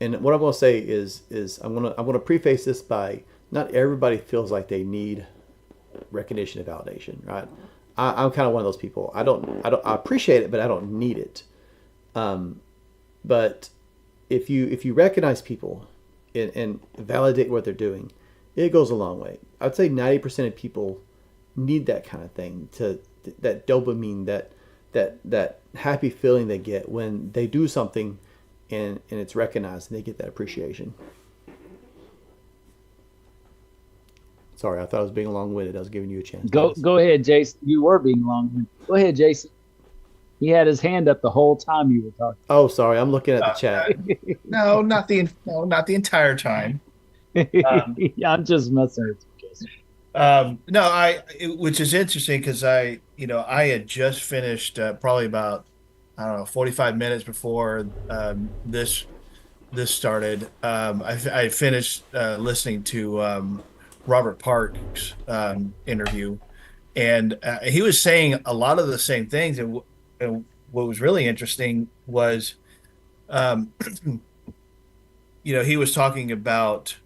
what I'm going to say is I'm going to preface this by, not everybody feels like they need recognition and validation, right? I'm kind of one of those people. I appreciate it, but I don't need it. But if you recognize people and validate what they're doing, it goes a long way. I'd say 90% of people need that kind of thing, to that dopamine, that happy feeling they get when they do something and it's recognized and they get that appreciation. Sorry, I thought I was being long-winded. I was giving you a chance. Go ahead, Jason. You were being long-winded. Go ahead, Jason. He had his hand up the whole time you were talking. Oh, sorry. I'm looking at the chat. No, not the entire time. Yeah, I'm just messing with you, Jason. Which is interesting, because I had just finished probably about, I don't know, 45 minutes before this started. I finished listening to Robert Park's interview, and he was saying a lot of the same things. And what was really interesting was, he was talking about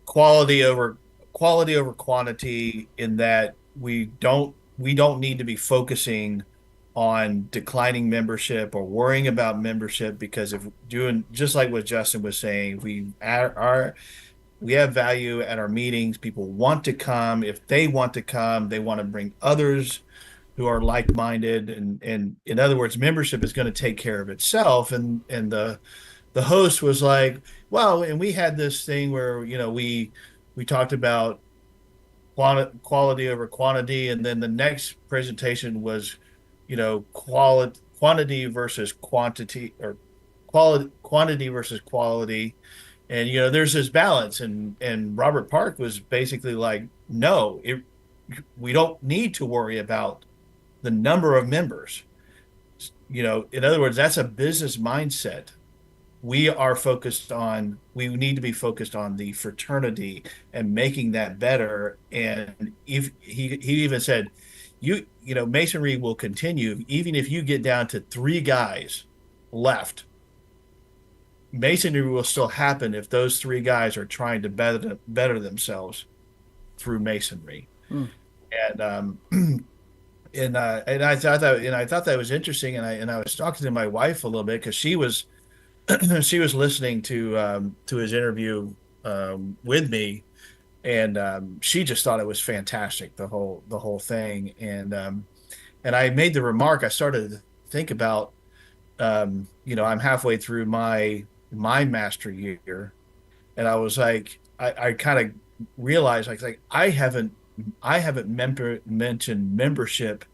quality over quantity, in that we don't need to be focusing on declining membership or worrying about membership, because if doing just like what Justin was saying, we have value at our meetings. People want to come. If they want to come, they want to bring others who are like-minded, and in other words, membership is going to take care of itself. And the host was like, well, and we had this thing where we talked about quality over quantity, and then the next presentation was quantity versus quantity, or quantity versus quality. And there's this balance, and Robert Park was basically like, no, we don't need to worry about the number of members. In other words, that's a business mindset. We need to be focused on the fraternity and making that better. And if he even said, Masonry will continue even if you get down to 3 guys left. Masonry will still happen if those 3 guys are trying to better themselves through Masonry. And I thought that was interesting, and I was talking to my wife a little bit, because she was listening to his interview with me, and she just thought it was fantastic, the whole thing. And And I made the remark, I started to think about, I'm halfway through my master year, and I was like, I kind of realized like I haven't mentioned membership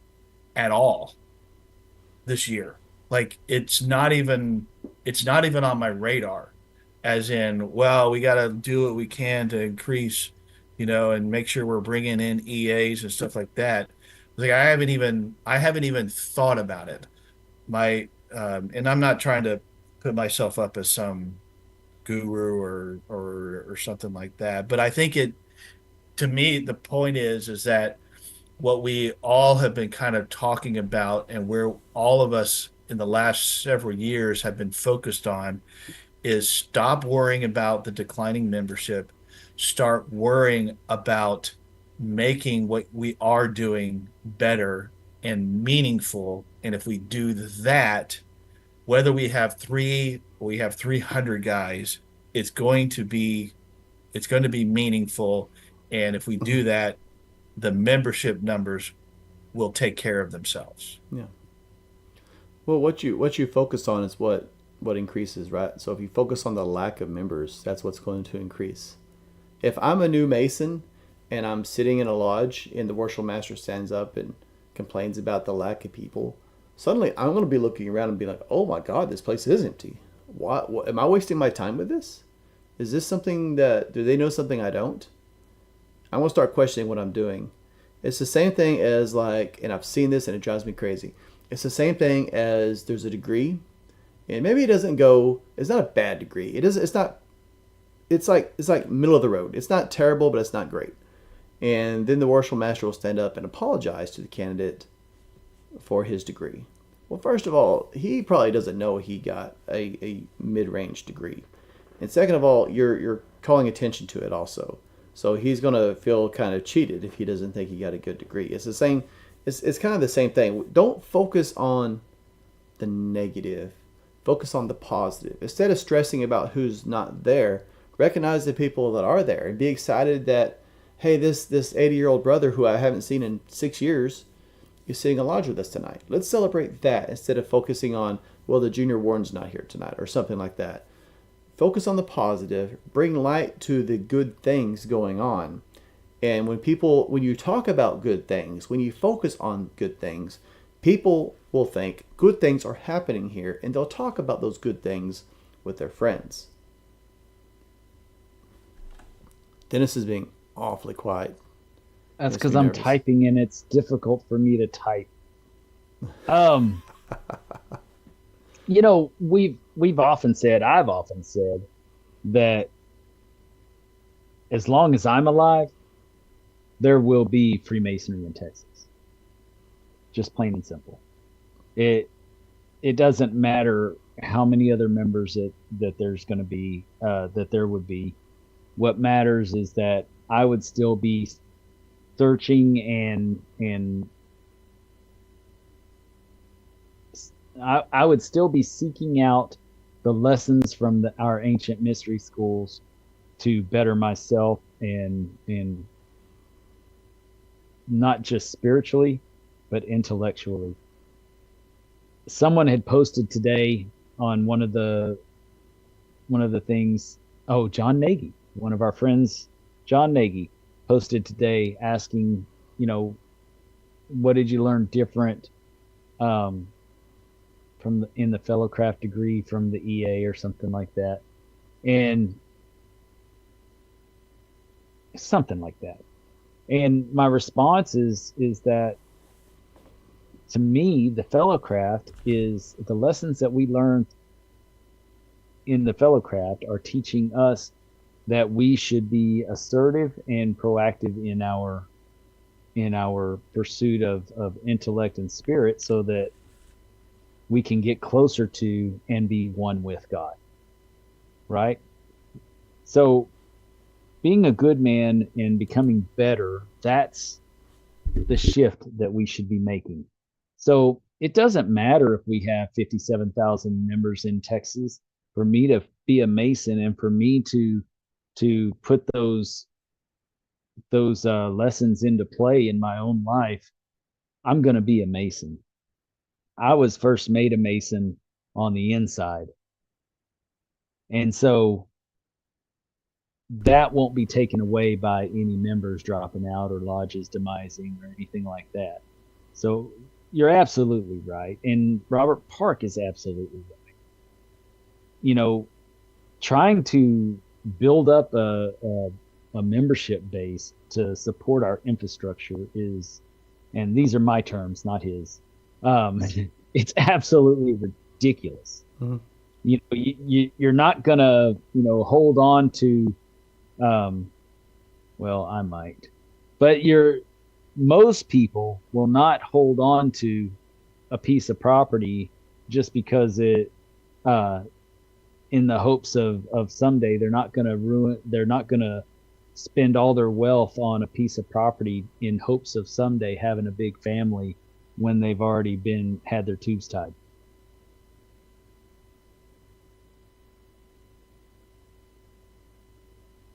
at all this year. Like it's not even on my radar. As in, well, we got to do what we can to increase, and make sure we're bringing in EAs and stuff like that. Like I haven't even thought about it. And I'm not trying to put myself up as some guru or something like that, but I think to me, the point is that what we all have been kind of talking about, and where all of us in the last several years have been focused on, is stop worrying about the declining membership, start worrying about making what we are doing better and meaningful. And if we do that, whether we have 300 guys, it's going to be it's going to be meaningful. And if we do that, the membership numbers will take care of themselves. Yeah. Well, what you focus on is what increases, right? So if you focus on the lack of members, that's what's going to increase. If I'm a new Mason and I'm sitting in a lodge and the worship master stands up and complains about the lack of people, suddenly I'm going to be looking around and be like, oh my God, this place is empty. What am I wasting my time with this? Is this something do they know something I don't? I want to start questioning what I'm doing. It's the same thing as and I've seen this and it drives me crazy. It's the same thing as there's a degree, and maybe it's not a bad degree. It's like middle of the road. It's not terrible, but it's not great. And then the worship master will stand up and apologize to the candidate for his degree. Well, first of all, he probably doesn't know he got a mid-range degree. And second of all, you're calling attention to it also. So he's going to feel kind of cheated if he doesn't think he got a good degree. It's the same. It's kind of the same thing. Don't focus on the negative. Focus on the positive. Instead of stressing about who's not there, recognize the people that are there and be excited that, hey, this 80-year-old brother who I haven't seen in 6 years is sitting in lodge with us tonight. Let's celebrate that instead of focusing on, well, the junior warden's not here tonight or something like that. Focus on the positive. Bring light to the good things going on. And when you talk about good things, when you focus on good things, people will think good things are happening here, and they'll talk about those good things with their friends. Dennis is being awfully quiet. That's because I'm typing and it's difficult for me to type. I've often said that as long as I'm alive, there will be Freemasonry in Texas. Just plain and simple. It doesn't matter how many other members that there's going to be, that there would be. What matters is that I would still be searching and I would still be seeking out the lessons from our ancient mystery schools to better myself and not just spiritually, but intellectually. Someone had posted today on one of the things. Oh, John Nagy, one of our friends, John Nagy, posted today asking, what did you learn different in the fellowcraft degree from the EA or something like that, and something like that. And my response is that to me, the fellowcraft is the lessons that we learned in the fellowcraft are teaching us that we should be assertive and proactive in our pursuit of intellect and spirit, so that we can get closer to and be one with God. Right? So being a good man and becoming better, that's the shift that we should be making. So it doesn't matter if we have 57,000 members in Texas. For me to be a Mason and for me to put those lessons into play in my own life, I'm going to be a Mason. I was first made a Mason on the inside. And so that won't be taken away by any members dropping out or lodges demising or anything like that. So you're absolutely right. And Robert Park is absolutely right. You know, trying to build up a membership base to support our infrastructure is, and these are my terms, not his, it's absolutely ridiculous. Mhm. You know, you're not gonna, you know, hold on to, well, I might, but most people will not hold on to a piece of property just because it, in the hopes of someday they're not going to spend all their wealth on a piece of property in hopes of someday having a big family when they've already had their tubes tied.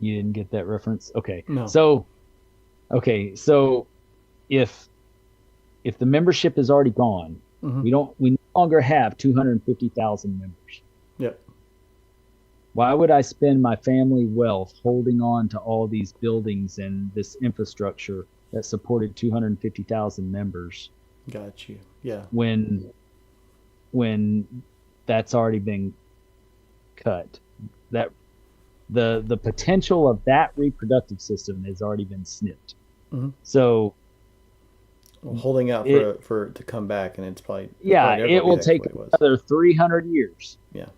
You didn't get that reference? Okay. No. So if the membership is already gone, Mhm. we no longer have 250,000 members. Yep. Why would I spend my family wealth holding on to all these buildings and this infrastructure that supported 250,000 members Got you. Yeah. when that's already been cut? That the potential of that reproductive system has already been snipped. Mhm. So Well, holding out for it to come back, and it's probably it will take it was. another 300 years. Yeah.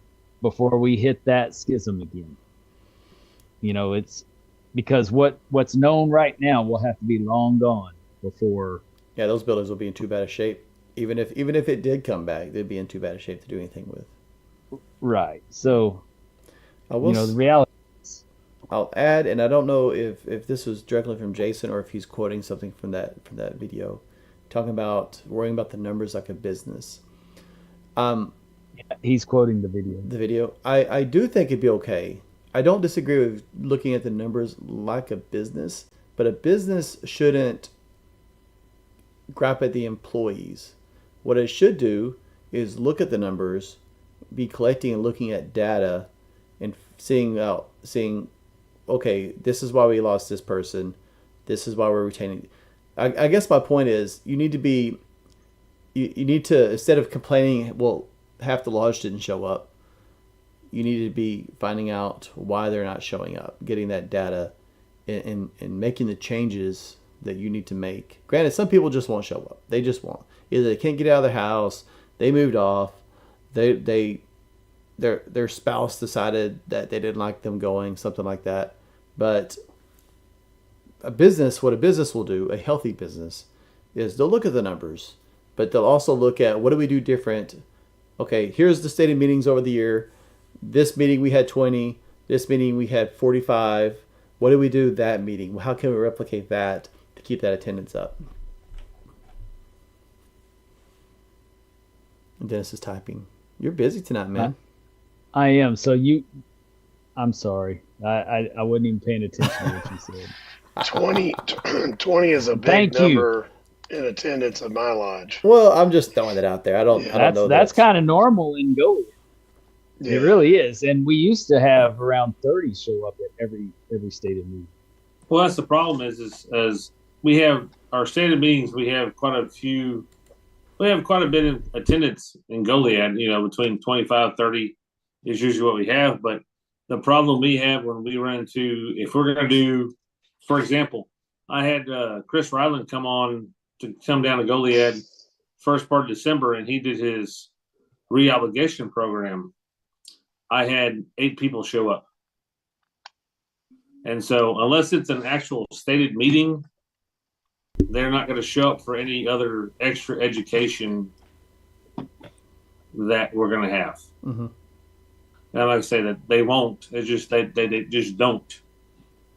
Before we hit that schism again. You know, it's because what's known right now will have to be long gone before. Yeah, those buildings will be in too bad a shape. Even if it did come back, they'd be in too bad a shape to do anything with. Right. So, I will, you know, the reality is, I'll add, and I don't know if this was directly from Jason or if he's quoting something from that video, talking about worrying about the numbers like a business. he's quoting the video. The video. I do think it'd be okay. I don't disagree with looking at the numbers like a business, but a business shouldn't grab at the employees. What it should do is look at the numbers, be collecting and looking at data, and seeing, okay, this is why we lost this person. This is why we're retaining. I guess my point is you need to, instead of complaining, well, half the lodge didn't show up, you need to be finding out why they're not showing up, getting that data, and making the changes that you need to make. Granted, some people just won't show up. They just won't. Either they can't get out of their house, they moved off, their spouse decided that they didn't like them going, something like that. But what a business will do, a healthy business, is they'll look at the numbers, but they'll also look at what do we do different. Okay, here's the stated meetings over the year. This meeting we had 20. This meeting we had 45. What do we do that meeting? How can we replicate that to keep that attendance up? And Dennis is typing. You're busy tonight, man. I am. So I'm sorry. I wasn't even paying attention to what you said. 20 is a big number in attendance at my lodge. Well, I'm just throwing it out there. I don't know. That's kind of normal in Goliad. Yeah. It really is. And we used to have around 30 show up at every stated meeting. Well, that's the problem is we have our stated meetings. We have quite a bit of attendance in Goliad, between 25, 30 is usually what we have. But the problem we have when we run into, if we're going to do, for example, I had Chris Ryland come down to Goliad first part of December, and he did his re-obligation program. I had 8 people show up. And so unless it's an actual stated meeting, they're not going to show up for any other extra education that we're going to have. Mm-hmm. And I like to say that they won't. It's just they just don't.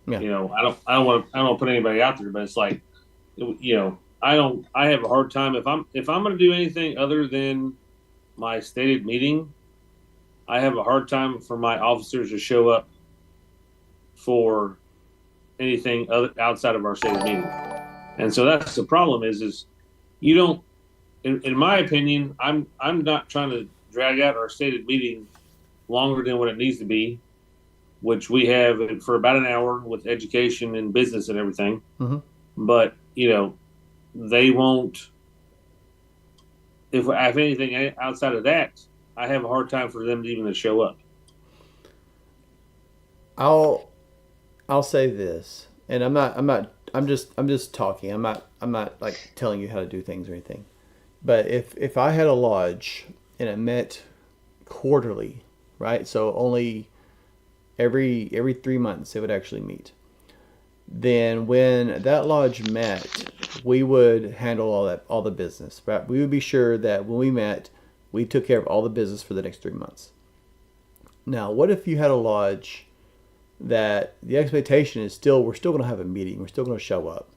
Yeah. I don't want to put anybody out there, but it's like, I have a hard time if I'm going to do anything other than my stated meeting. I have a hard time for my officers to show up for anything other outside of our stated meeting. And so that's the problem is you don't. In my opinion, I'm not trying to drag out our stated meeting longer than what it needs to be, which we have for about an hour with education and business and everything. Mm-hmm. But they won't. If anything outside of that, I have a hard time for them to even show up. I'll say this, and I'm just talking. I'm not like telling you how to do things or anything. But if I had a lodge and it met quarterly, right? So only every 3 months it would actually meet. Then when that lodge met, we would handle all the business. Right? We would be sure that when we met, we took care of all the business for the next 3 months. Now, what if you had a lodge that the expectation is we're still going to have a meeting, we're still going to show up.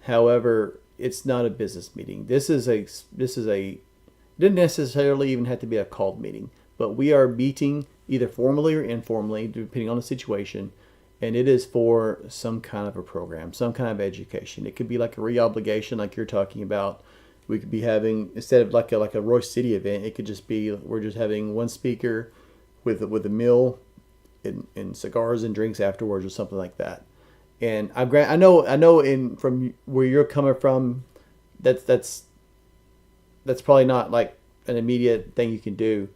However, it's not a business meeting. This is a it didn't necessarily even have to be a called meeting, but we are meeting either formally or informally, depending on the situation, and it is for some kind of a program, some kind of education. It could be like a re-obligation, like you're talking about. We could be having, instead of like a Royce City event, it could just be we're just having one speaker with a meal and cigars and drinks afterwards, or something like that. And I know from where you're coming from, that's probably not like an immediate thing you can do.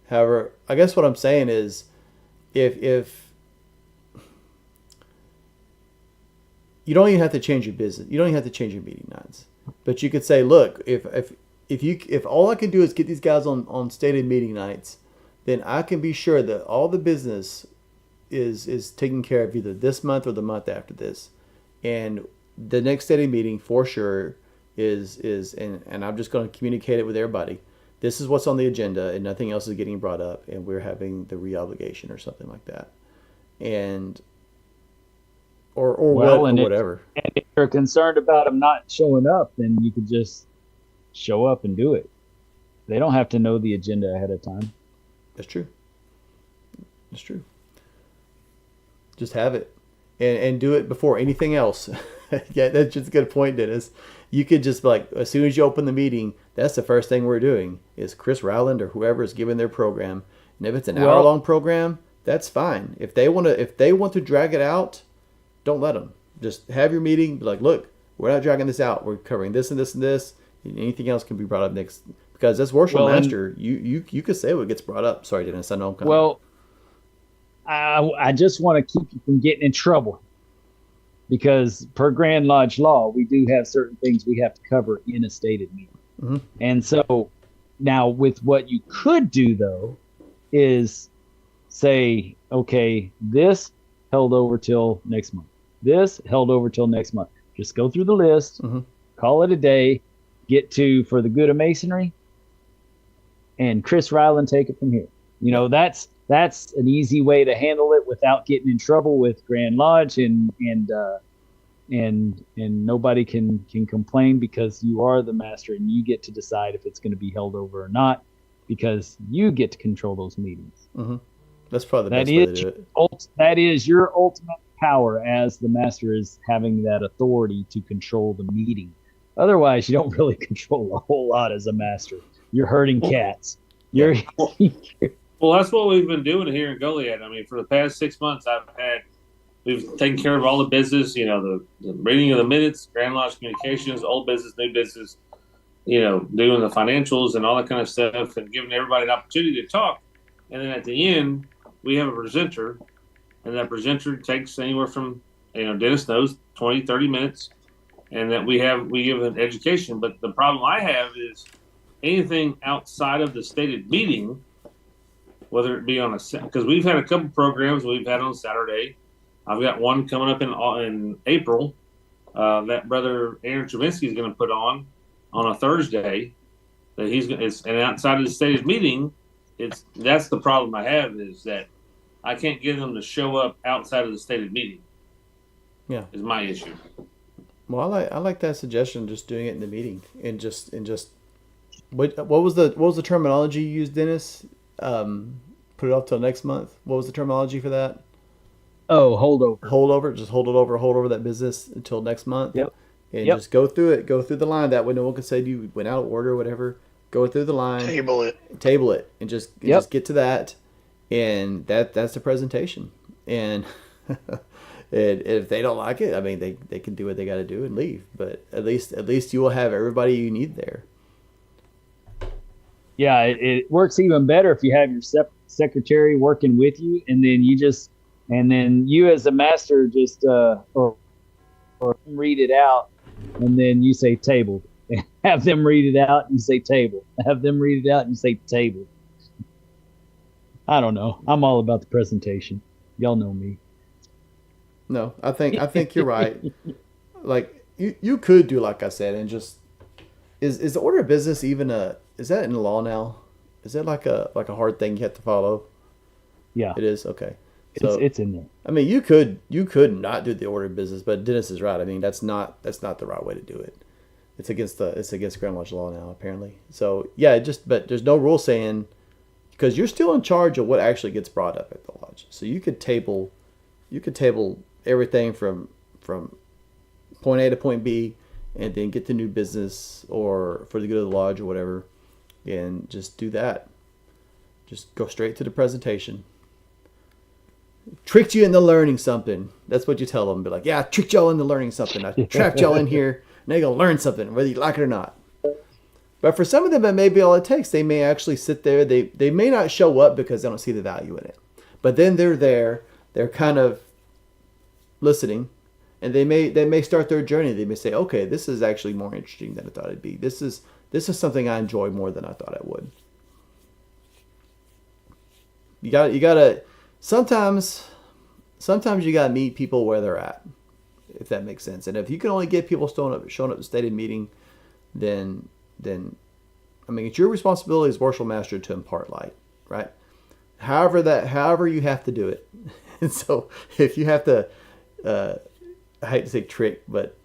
However, I guess what I'm saying is, if you don't even have to change your business, you don't even have to change your meeting nights, but you could say, look, if all I can do is get these guys on stated meeting nights, then I can be sure that all the business is taken care of either this month or the month after this, and the next stated meeting for sure is and I'm just going to communicate it with everybody. This is what's on the agenda, and nothing else is getting brought up, and we're having the re-obligation or something like that, and or whatever. And if you're concerned about them not showing up, then you could just show up and do it. They don't have to know the agenda ahead of time. That's true. That's true. Just have it and do it before anything else. Yeah, that's just a good point, Dennis. You could just like, as soon as you open the meeting, that's the first thing we're doing is Chris Rowland or whoever is giving their program. And if it's an hour-long program, that's fine. If they want to drag it out, don't let them. Just have your meeting. Be like, look, we're not dragging this out. We're covering this and this and this. And anything else can be brought up next. Because as worship master, you could say what gets brought up. Sorry, Dennis. I know I'm coming. Well, I just want to keep you from getting in trouble, because per Grand Lodge law, we do have certain things we have to cover in a stated meeting. Mm-hmm. And so now with what you could do, though, is say, okay, this held over till next month. This held over till next month. Just go through the list, call it a day, get to for the good of Masonry, and Chris Ryland take it from here. That's an easy way to handle it without getting in trouble with Grand Lodge, and nobody can complain, because you are the master and you get to decide if it's going to be held over or not, because you get to control those meetings. Mm-hmm. That's probably the best way to do it. That is your ultimate power as the master, is having that authority to control the meeting. Otherwise, you don't really control a whole lot as a master. You're herding cats. Well, that's what we've been doing here in Goliad. I mean, for the past 6 months, we've taken care of all the business, the reading of the minutes, Grand Lodge communications, old business, new business, doing the financials and all that kind of stuff, and giving everybody an opportunity to talk. And then at the end, we have a presenter, and that presenter takes anywhere from, Dennis knows, 20, 30 minutes, and that we give an education. But the problem I have is anything outside of the stated meeting, whether it be because we've had a couple programs we've had on Saturday. I've got one coming up in April that Brother Aaron Travinsky is going to put on a Thursday. That and outside of the stated meeting, that's the problem I have, is that I can't get them to show up outside of the stated meeting. Yeah, is my issue. Well, I like that suggestion, just doing it in the meeting and just what was the terminology you used, Dennis? Put it off till next month. What was the terminology for that? Oh, holdover. Holdover. Just hold over that business until next month. Yep. and just go through it. Go through the line. That way, no one can say you went out of order or whatever. Go through the line, table it, and just get to that, and that's the presentation. And if they don't like it, I mean, they can do what they got to do and leave. But at least you will have everybody you need there. Yeah, it works even better if you have your secretary working with you, and then you as a master just or read it out, and then you say table. Have them read it out and you say table. Have them read it out and you say table. I don't know. I'm all about the presentation. Y'all know me. No, I think you're right. Like you could do like I said, and just is the order of business even is that in the law now? Is that like a hard thing you have to follow? Yeah, it is. Okay, so it's in there. I mean, you could not do the order of business, but Dennis is right. I mean, that's not the right way to do it. It's against Grand Lodge law now, apparently. So yeah, but there's no rule saying, because you're still in charge of what actually gets brought up at the lodge. So you could table everything from point A to point B, and then get to new business or for the good of the lodge or whatever, and just do that. Just go straight to the presentation. Tricked you into learning something. That's what you tell them. Be like, yeah, I tricked y'all into learning something. I trapped y'all in here. Now you're going to learn something, whether you like it or not. But for some of them, it may be all it takes. They may actually sit there. They may not show up because they don't see the value in it. But then they're there. They're kind of listening. And they may start their journey. They may say, okay, this is actually more interesting than I thought it'd be. This is something I enjoy more than I thought I would. You gotta sometimes you gotta meet people where they're at, if that makes sense. And if you can only get people showing up to stated meeting, then I mean, it's your responsibility as worship master to impart light, right? However you have to do it. And so if you have to, I hate to say trick, but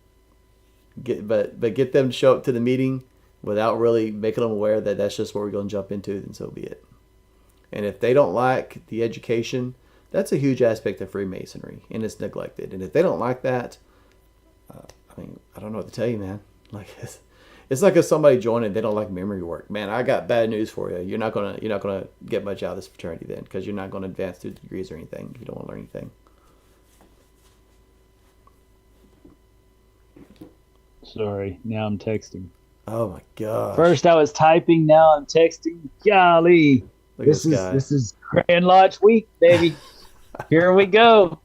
get them to show up to the meeting without really making them aware that that's just what we're going to jump into, then so be it. And if they don't like the education, that's a huge aspect of Freemasonry, and it's neglected. And if they don't like that, I mean, I don't know what to tell you, man. Like it's like if somebody joined and they don't like memory work, man. I got bad news for you. You're not gonna get much out of this fraternity then, because you're not going to advance through degrees or anything. You don't want to learn anything. Sorry, now I'm texting. Oh my gosh. First I was typing, now I'm texting. Golly. This is Grand Lodge week, baby. Here we go.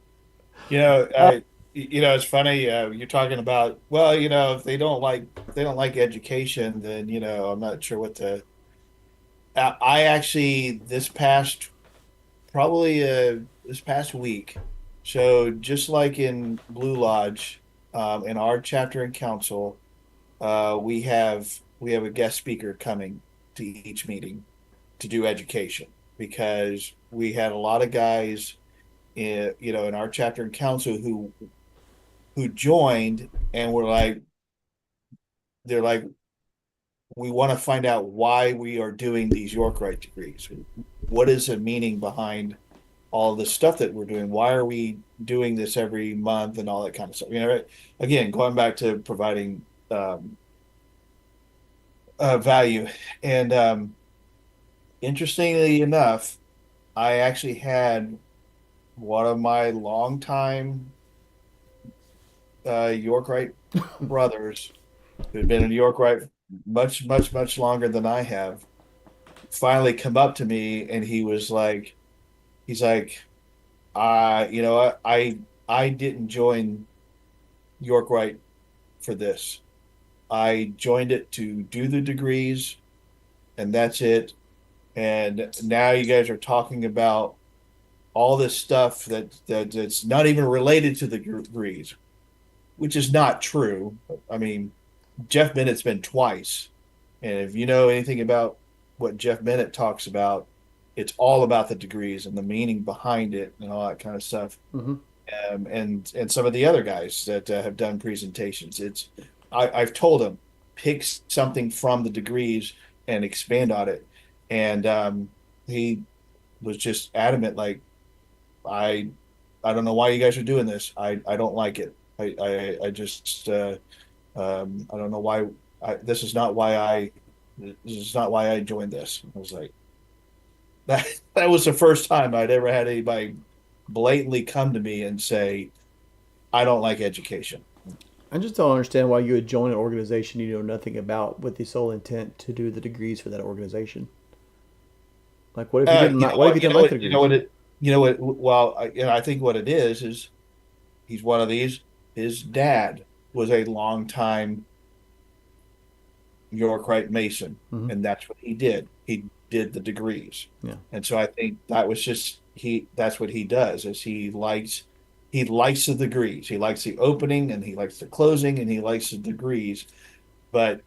It's funny. You're talking about, well, if they don't like education, then I'm not sure what to. I actually this past week. So just like in Blue Lodge, in our chapter and council, we have a guest speaker coming to each meeting to do education, because we had a lot of guys in our chapter and council who joined and they're like, we want to find out why we are doing these Yorkright degrees. What is the meaning behind all the stuff that we're doing? Why are we doing this every month and all that kind of stuff? Right? Again, going back to providing value. And interestingly enough, I actually had one of my longtime Yorkright brothers, who had been in Yorkright much, much, much longer than I have, finally come up to me, and he's like, I didn't join Yorkright for this. I joined it to do the degrees, and that's it. And now you guys are talking about all this stuff that's not even related to the degrees, which is not true. I mean, Jeff Bennett's been twice. And if you know anything about what Jeff Bennett talks about, it's all about the degrees and the meaning behind it and all that kind of stuff. Mm-hmm. And some of the other guys that have done presentations, I've told them, pick something from the degrees and expand on it. And he was just adamant, like, I don't know why you guys are doing this. I don't like it. I just I don't know why. This is not why I joined this. I was like, that was the first time I'd ever had anybody blatantly come to me and say, I don't like education. I just don't understand why you would join an organization you know nothing about with the sole intent to do the degrees for that organization. Like, what if you didn't? What if you didn't like the degrees? Well, I think what it is he's one of these. His dad was a long time Yorkite Mason, Mhm. and that's what he did. He did the degrees, Yeah. and so I think that was just That's what he does. Is he likes the degrees. He likes the opening, and he likes the closing, and he likes the degrees. But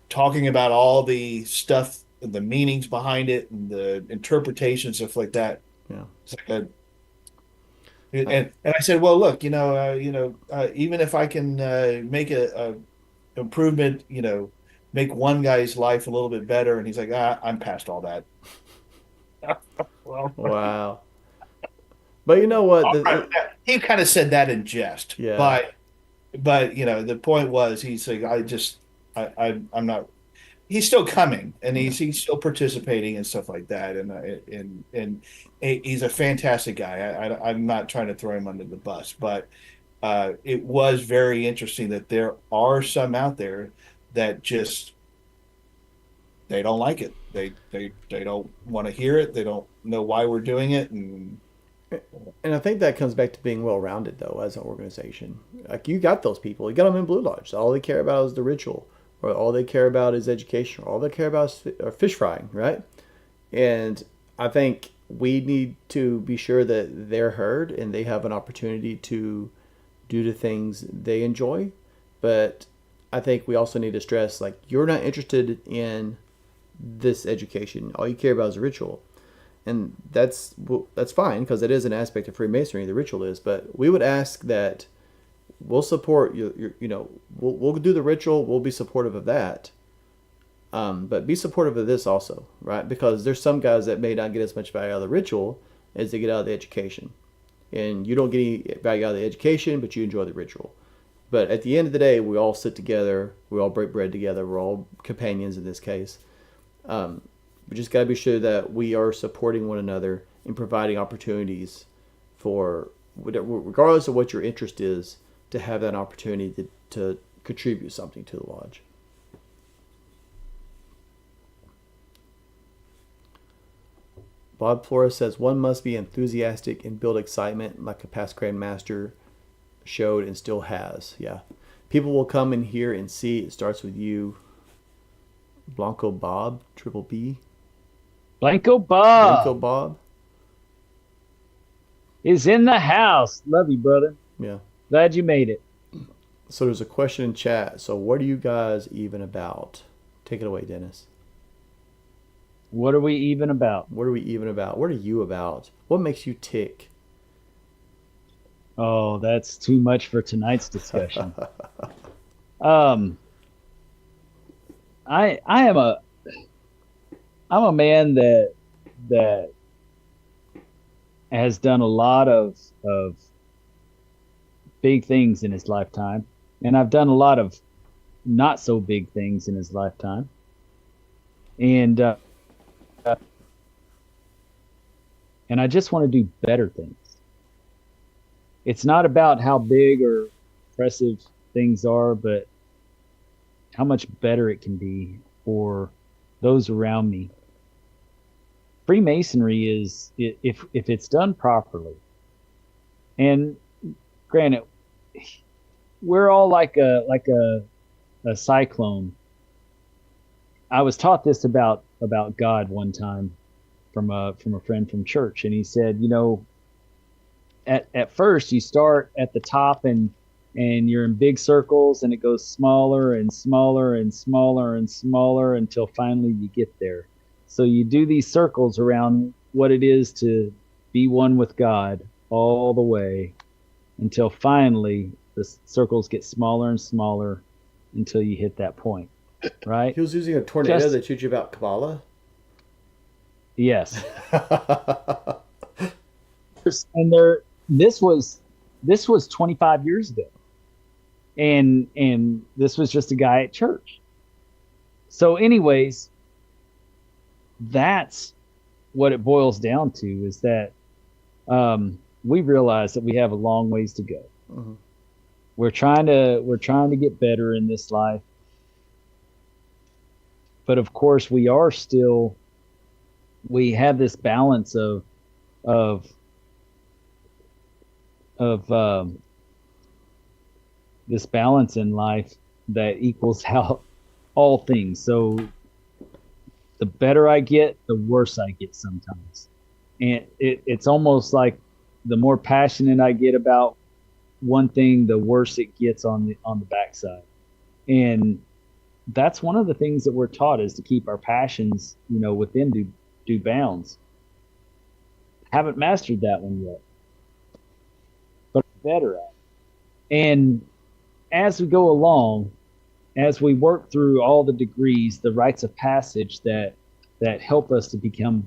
talking about all the stuff, the meanings behind it, and the interpretations, stuff like that. Yeah. It's like and I said, well, look, even if I can make a improvement, make one guy's life a little bit better, and he's like, I'm past all that. Well, Wow. But you know what? he kind of said that in jest. Yeah. But the point was, he's like, I'm not. He's still coming, and he's still participating and stuff like that, and he's a fantastic guy. I'm not trying to throw him under the bus, but it was very interesting that there are some out there that just they don't like it. They don't want to hear it. They don't know why we're doing it, and I think that comes back to being well-rounded, though, as an organization. Like, you got those people. You got them in Blue Lodge. All they care about is the ritual, or all they care about is education, or all they care about is fish frying, right? And I think we need to be sure that they're heard and they have an opportunity to do the things they enjoy. But I think we also need to stress, like, you're not interested in this education. All you care about is the ritual. And that's fine, because it is an aspect of Freemasonry, the ritual is. But we would ask that we'll support you. We'll do the ritual. We'll be supportive of that. But be supportive of this also, right? Because there's some guys that may not get as much value out of the ritual as they get out of the education. And you don't get any value out of the education, but you enjoy the ritual. But at the end of the day, we all sit together. We all break bread together. We're all companions in this case. We just got to be sure that we are supporting one another and providing opportunities for, regardless of what your interest is, to have that opportunity to contribute something to the lodge. Bob Flores says, one must be enthusiastic and build excitement like a past Grand Master showed and still has. Yeah. People will come in here and see. It starts with you. Blanco Bob, Triple B. Blanco Bob. Blanco Bob is in the house. Love you, brother. Yeah. Glad you made it. So there's a question in chat. So what are you guys even about? Take it away, Dennis. What are we even about? What are we even about? What are you about? What makes you tick? Oh, that's too much for tonight's discussion. I'm a man that has done a lot of big things in his lifetime, and I've done a lot of not so big things in his lifetime, and I just want to do better things. It's not about how big or impressive things are, but how much better it can be for those around me. Freemasonry is, if it's done properly, and granted, we're all like a cyclone. I was taught this about God one time from a friend from church, and he said, at first you start at the top and you're in big circles, and it goes smaller and smaller and smaller and smaller until finally you get there. So you do these circles around what it is to be one with God all the way until finally the circles get smaller and smaller until you hit that point, right? He was using a tornado that teach you about Kabbalah? Yes. And this was 25 years ago. and this was just a guy at church. So anyways, that's what it boils down to, is that we realize that we have a long ways to go. Mm-hmm. We're trying to get better in this life, but of course we have this balance of this balance in life that equals out all things. So the better I get, the worse I get sometimes. And it's almost like the more passionate I get about one thing, the worse it gets on the backside. And that's one of the things that we're taught, is to keep our passions, within due bounds. Haven't mastered that one yet, but better at it. And as we go along, as we work through all the degrees, the rites of passage that help us to become,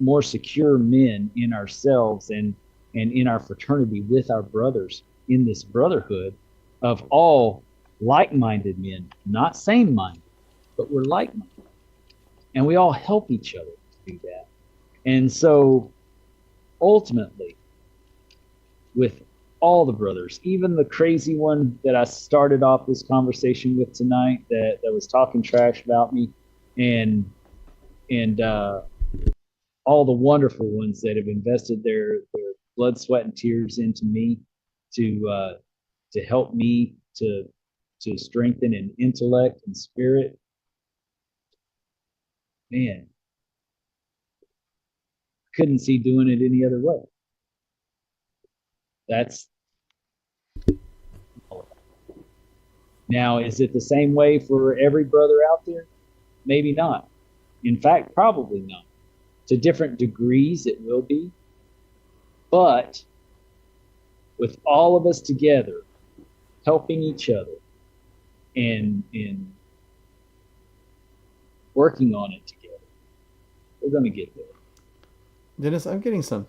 more secure men in ourselves and in our fraternity with our brothers in this brotherhood of all like-minded men, not same-minded, but we're like-minded. And we all help each other to do that. And so ultimately, with all the brothers, even the crazy one that I started off this conversation with tonight, that was talking trash about me, and all the wonderful ones that have invested their blood, sweat, and tears into me to help me to strengthen in intellect and spirit. Man, couldn't see doing it any other way. That's now, is it the same way for every brother out there? Maybe not. In fact, probably not. To different degrees, it will be. But with all of us together, helping each other and working on it together, we're going to get there. Dennis, I'm getting some,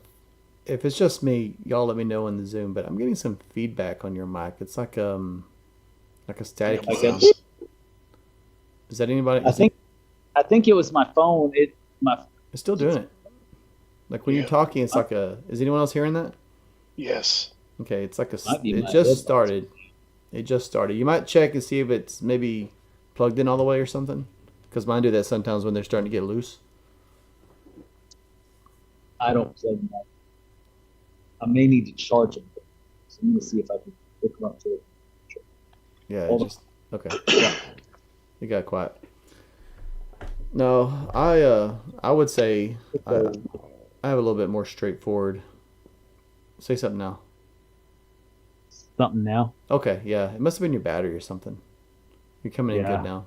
if it's just me, y'all let me know in the Zoom, but I'm getting some feedback on your mic. It's like a static sound. Is that anybody? I think it was my phone. It's still doing it. Like when you're talking, it's like is anyone else hearing that? Yes. Okay, it's like it just started. It just started. You might check and see if it's maybe plugged in all the way or something. Because mine do that sometimes when they're starting to get loose. I don't plug them up. I may need to charge them. So I'm going to see if I can hook them up to it. Yeah, okay. It got quiet. No, I would say I have a little bit more straightforward. Say something now. Something now? Okay, yeah. It must have been your battery or something. You're coming in good now.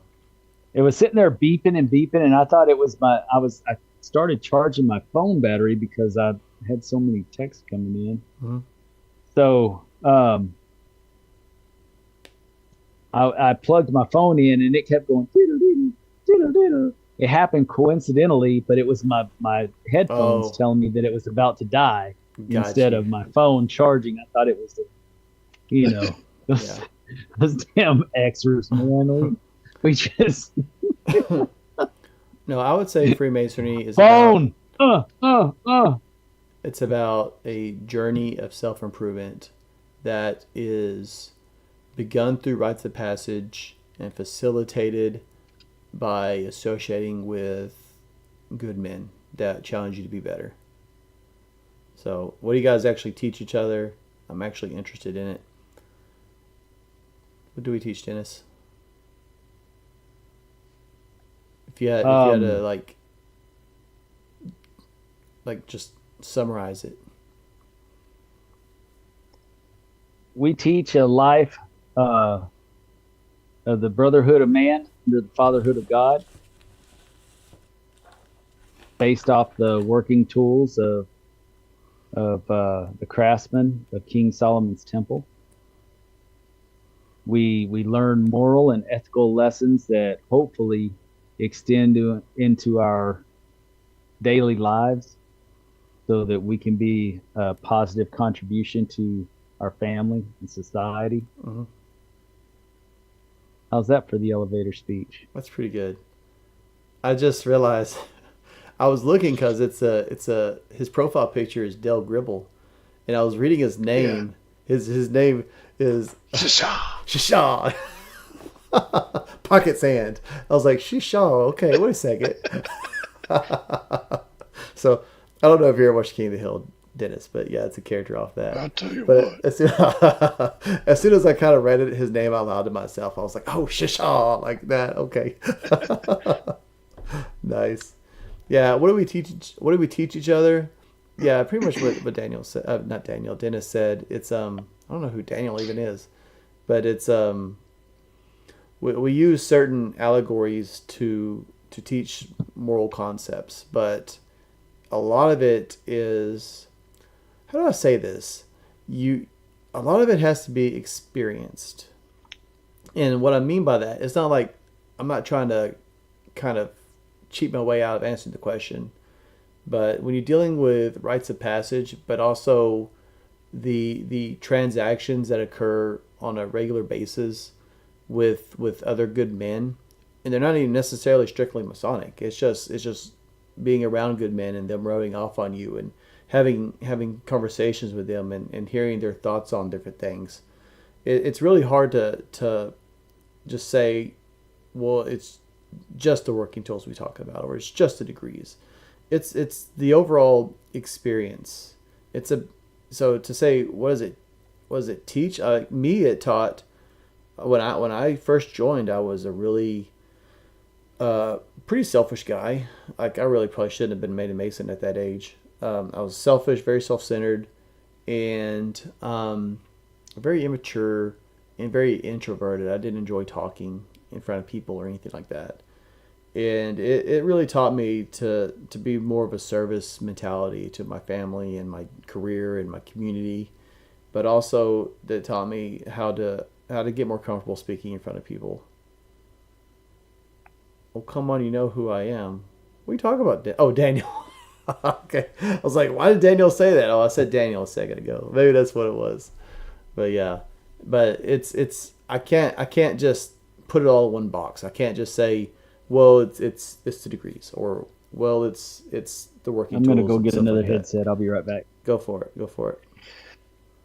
It was sitting there beeping, and I thought it was I started charging my phone battery because I had so many texts coming in. Mm-hmm. So I plugged my phone in, and it kept going. It happened coincidentally, but it was my headphones telling me that it was about to die instead of my phone charging. I thought it was those damn Xers, man. We just No, I would say Freemasonry is phone. It's about a journey of self-improvement that is begun through rites of passage and facilitated by associating with good men that challenge you to be better. So, what do you guys actually teach each other? I'm actually interested in it. What do we teach, Dennis? If you had to like just summarize it. We teach a life of the brotherhood of man under the fatherhood of God, based off the working tools of the craftsmen of King Solomon's temple. We learn moral and ethical lessons that hopefully extend into our daily lives, so that we can be a positive contribution to our family and society. Mm-hmm. How's that for the elevator speech? That's pretty good. I just realized I was looking because his profile picture is Del Gribble, and I was reading his name. Yeah. His name is Shishaw. Pocket sand. I was like, Shishaw. Okay, wait a second. So I don't know if you ever watched King of the Hill, Dennis, but yeah, it's a character off that. I'll tell you but what. As soon as I kind of read his name out loud to myself, I was like, oh, Shishaw, like that. Okay. Nice. Yeah. What do we teach? What do we teach each other? Yeah, pretty much what Daniel said. Not Daniel. Dennis said. It's I don't know who Daniel even is, but it's we use certain allegories to teach moral concepts, but a lot of it is, how do I say this? A lot of it has to be experienced. And what I mean by that, it's not like I'm not trying to kind of cheat my way out of answering the question, but when you're dealing with rites of passage, but also the transactions that occur on a regular basis with other good men, and they're not even necessarily strictly Masonic. It's just being around good men and them rubbing off on you and having conversations with them and hearing their thoughts on different things. It's really hard to just say, well, it's just the working tools we talk about, or it's just the degrees. It's the overall experience. So to say what does it teach? Me, it taught when I first joined, I was a really pretty selfish guy. Like, I really probably shouldn't have been made a Mason at that age. I was selfish, very self-centered, and very immature and very introverted. I didn't enjoy talking in front of people or anything like that. And it really taught me to be more of a service mentality to my family and my career and my community, but also that taught me how to get more comfortable speaking in front of people. Oh, come on, you know who I am. What are you talking about? Oh, Daniel. Okay. I was like, why did Daniel say that? Oh, I said Daniel a second ago. Maybe that's what it was. But yeah. But it's I can't just put it all in one box. I can't just say, well, it's the degrees, or well, it's the working tools. I'm gonna go get another headset. I'll be right back. Go for it.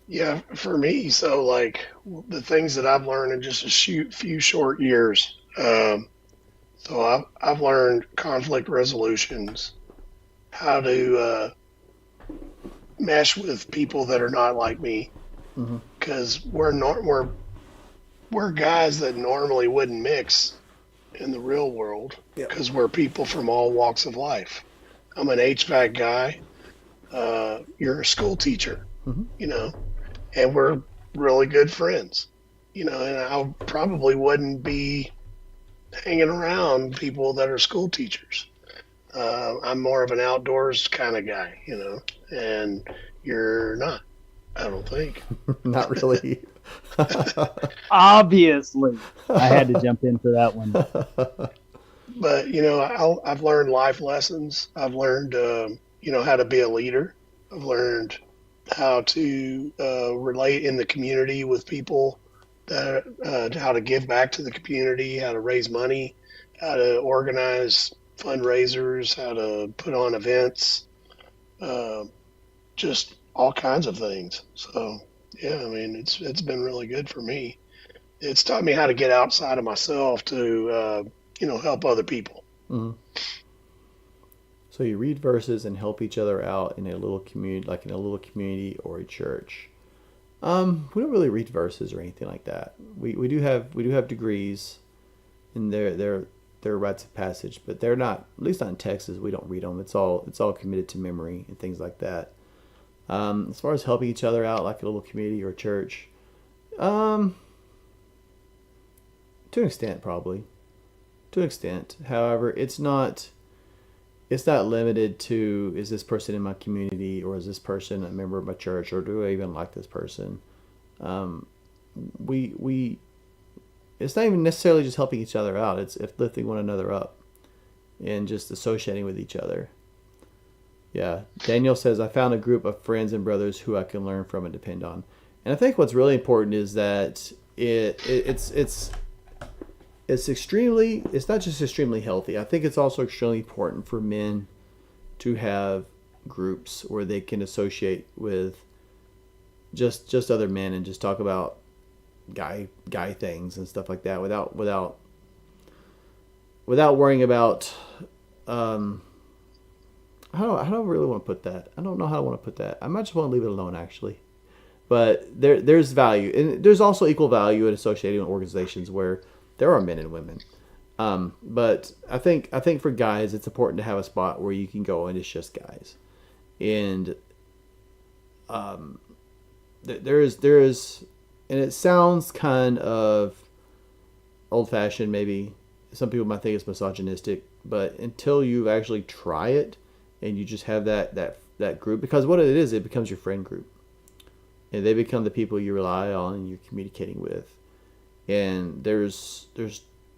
Yeah, for me, so like the things that I've learned in just a few short years. So I've learned conflict resolutions, how to mesh with people that are not like me, because we're guys that normally wouldn't mix in the real world, because we're people from all walks of life. I'm an HVAC guy. You're a school teacher, and we're really good friends, and I probably wouldn't be hanging around people that are school teachers. I'm more of an outdoors kind of guy, and you're not, I don't think. Not really. Obviously. I had to jump in for that one. But, I've learned life lessons. I've learned, how to be a leader. I've learned how to relate in the community with people, how to give back to the community, how to raise money, how to organize fundraisers, how to put on events, just all kinds of things. So, yeah, it's been really good for me. It's taught me how to get outside of myself to, help other people. Mm-hmm. So you read verses and help each other out in a little community, like in a little community or a church. We don't really read verses or anything like that. We do have degrees, and they're rites of passage, but they're not, at least not in Texas. We don't read them. It's all committed to memory and things like that. As far as helping each other out, like a little community or church, to an extent, probably. To an extent. However, it's not limited to, is this person in my community, or is this person a member of my church, or do I even like this person? It's not even necessarily just helping each other out. It's lifting one another up and just associating with each other. Yeah. Daniel says, I found a group of friends and brothers who I can learn from and depend on. And I think what's really important is that it's not just extremely healthy. I think it's also extremely important for men to have groups where they can associate with just other men and just talk about guy things and stuff like that without worrying about how do I really want to put that? I don't know how I want to put that. I might just want to leave it alone, actually. But there's value, and there's also equal value in associating with organizations where there are men and women. But I think for guys, it's important to have a spot where you can go and it's just guys, and there is, and it sounds kind of old fashioned, maybe. Some people might think it's misogynistic, but until you actually try it and you just have that group, because what it is, it becomes your friend group. And they become the people you rely on and you're communicating with. And there's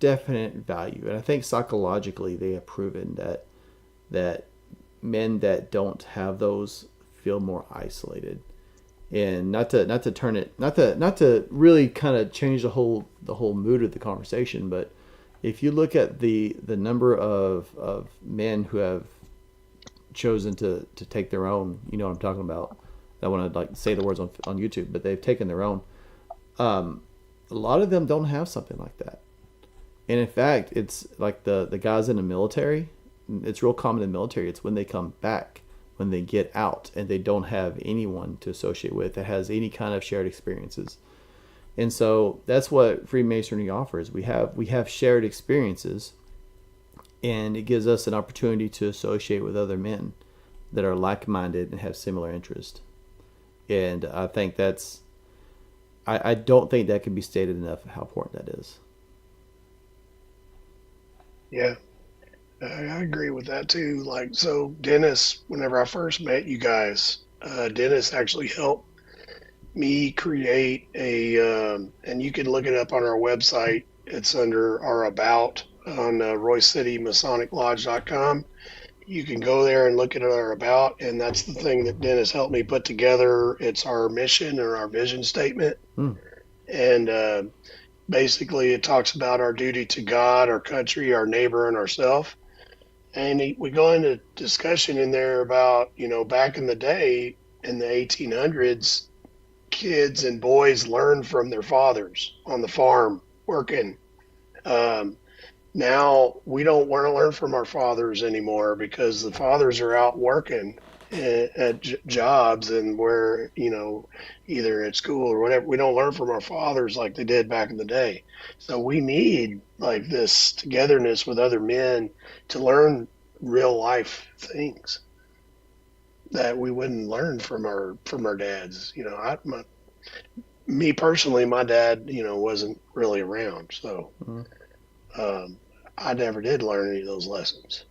definite value. And I think psychologically they have proven that men that don't have those feel more isolated. And not to really kind of change the whole mood of the conversation, but if you look at the number of men who have chosen to take their own, you know what I'm talking about. I want to say the words on YouTube, but they've taken their own. A lot of them don't have something like that. And in fact, it's like the guys in the military. It's real common in the military. It's when they come back, when they get out, and they don't have anyone to associate with that has any kind of shared experiences. And so that's what Freemasonry offers. We have shared experiences, and it gives us an opportunity to associate with other men that are like-minded and have similar interests. And I think I don't think that can be stated enough how important that is. Yeah, I agree with that too. Like, so Dennis, whenever I first met you guys, Dennis actually helped me create and you can look it up on our website. It's under our About on RoyCityMasonicLodge.com. You can go there and look at our About, and that's the thing that Dennis helped me put together. It's our mission or our vision statement. And basically it talks about our duty to God, our country, our neighbor, and ourselves. And we go into discussion in there about, back in the day in the 1800s, kids and boys learned from their fathers on the farm working. Now we don't want to learn from our fathers anymore because the fathers are out working at jobs, and we're, either at school or whatever. We don't learn from our fathers like they did back in the day. So we need like this togetherness with other men to learn real life things that we wouldn't learn from our dads. Me personally, my dad, wasn't really around, so I never did learn any of those lessons.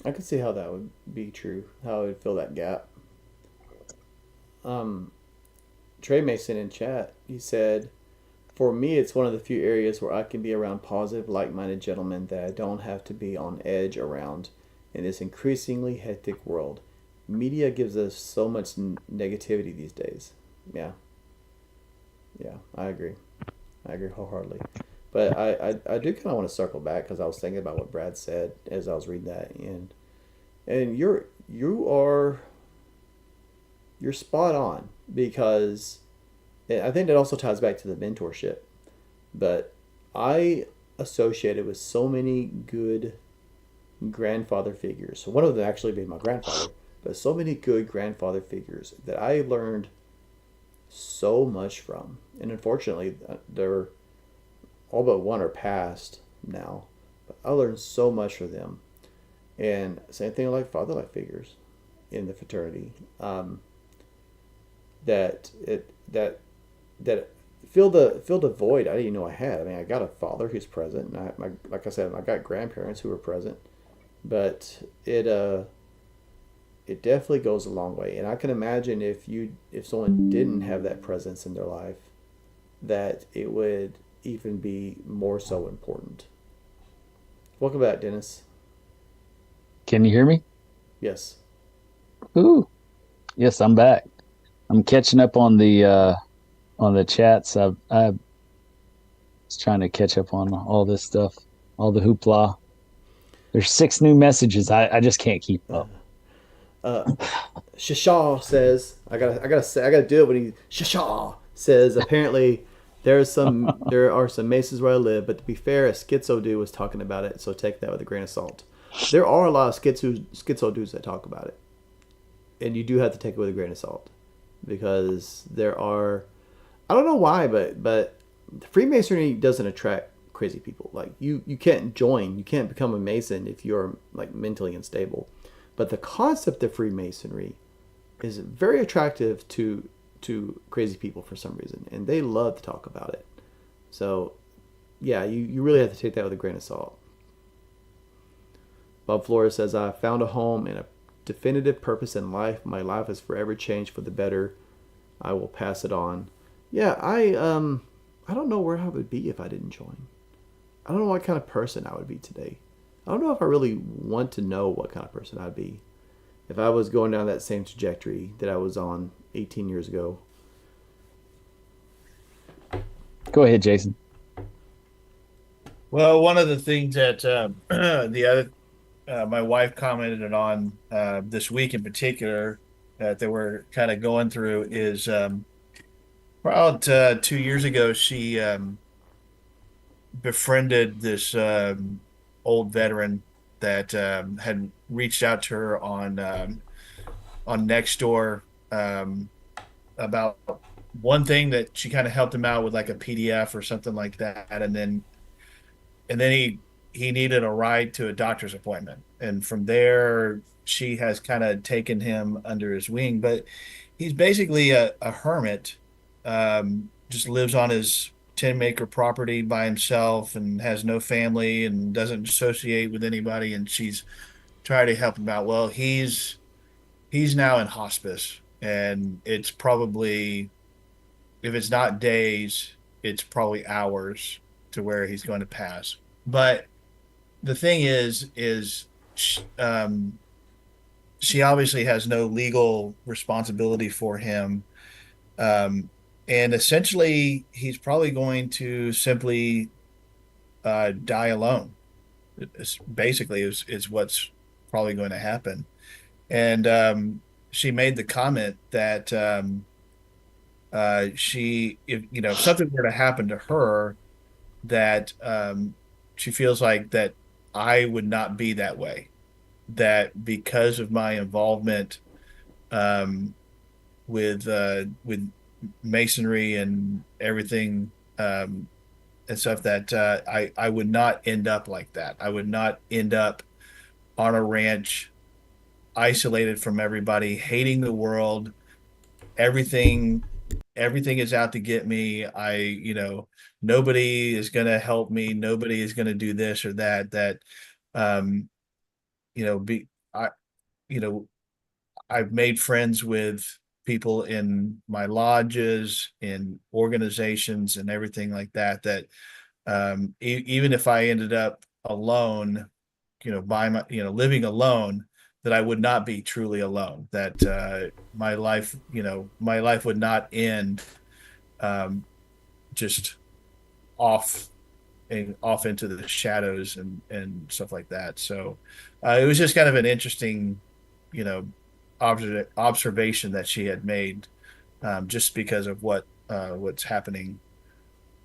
I could see how that would be true, how it would fill that gap. Trey Mason in chat, he said, "For me, it's one of the few areas where I can be around positive, like-minded gentlemen that I don't have to be on edge around in this increasingly hectic world. Media gives us so much negativity these days." Yeah, I agree wholeheartedly. But I do kind of want to circle back because I was thinking about what Brad said as I was reading that, and you're spot on, because I think that also ties back to the mentorship. But I associated with so many good grandfather figures. So one of them actually being my grandfather, but so many good grandfather figures that I learned so much from. And unfortunately, they're all but one are passed now, but I learned so much from them. And same thing like father-like figures in the fraternity, that fill the void I didn't even know I had. I mean, I got a father who's present, and like I said, I got grandparents who were present, but it definitely goes a long way. And I can imagine if someone didn't have that presence in their life, that it would even be more so important. Welcome back, Dennis. Can you hear me? Yes. Ooh. Yes, I'm back. I'm catching up on the on the chats. I was trying to catch up on all this stuff, all the hoopla. There's 6 new messages. I just can't keep up. Shashaw says, I gotta do it when he Shashaw says apparently there are some Masons where I live, but to be fair, a schizo dude was talking about it, so take that with a grain of salt. There are a lot of schizo dudes that talk about it, and you do have to take it with a grain of salt because there are, I don't know why, but Freemasonry doesn't attract crazy people. Like you can't join, you can't become a Mason if you're like mentally unstable. But the concept of Freemasonry is very attractive to crazy people for some reason, and they love to talk about it. So, yeah, you really have to take that with a grain of salt. Bob Flores says, I found a home and a definitive purpose in life. My life has forever changed for the better. I will pass it on. Yeah, I don't know where I would be if I didn't join. I don't know what kind of person I would be today. I don't know if I really want to know what kind of person I'd be if I was going down that same trajectory that I was on 18 years ago. Go ahead, Jason. Well, one of the things that my wife commented on this week in particular that we're kind of going through is about 2 years ago, she befriended this old veteran that had reached out to her on Nextdoor about one thing that she kind of helped him out with, like a PDF or something like that, and then he needed a ride to a doctor's appointment, and from there she has kind of taken him under his wing. But he's basically a hermit, just lives on his 10-acre property by himself and has no family and doesn't associate with anybody, and she's trying to help him out. Well, he's now in hospice, and it's probably, if it's not days, it's probably hours to where he's going to pass. But the thing is she obviously has no legal responsibility for him. And essentially, he's probably going to simply die alone. It's basically is what's probably going to happen. And she made the comment that if something were to happen to her, that she feels like that I would not be that way. That because of my involvement with Masonry and everything and stuff, that I would not end up like that. I would not end up on a ranch, isolated from everybody, hating the world. Everything is out to get me. Nobody is going to help me. Nobody is going to do this or that. Um, I've made friends with people in my lodges, in organizations, and everything like that. That even if I ended up alone, living alone, that I would not be truly alone. That my life would not end just off into the shadows and stuff like that. So it was just kind of an interesting, observation that she had made, just because of what's happening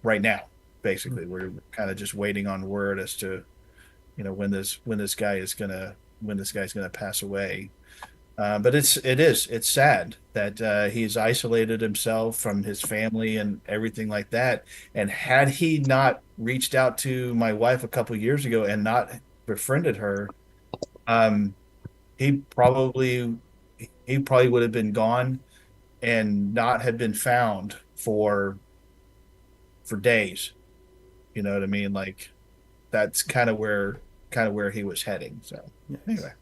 right now. Basically, we're kind of just waiting on word as to, when this guy's gonna pass away. But it's sad that he's isolated himself from his family and everything like that. And had he not reached out to my wife a couple of years ago and not befriended her, he probably would have been gone and not had been found for days. You know what I mean? Like, that's kind of where he was heading. So anyway.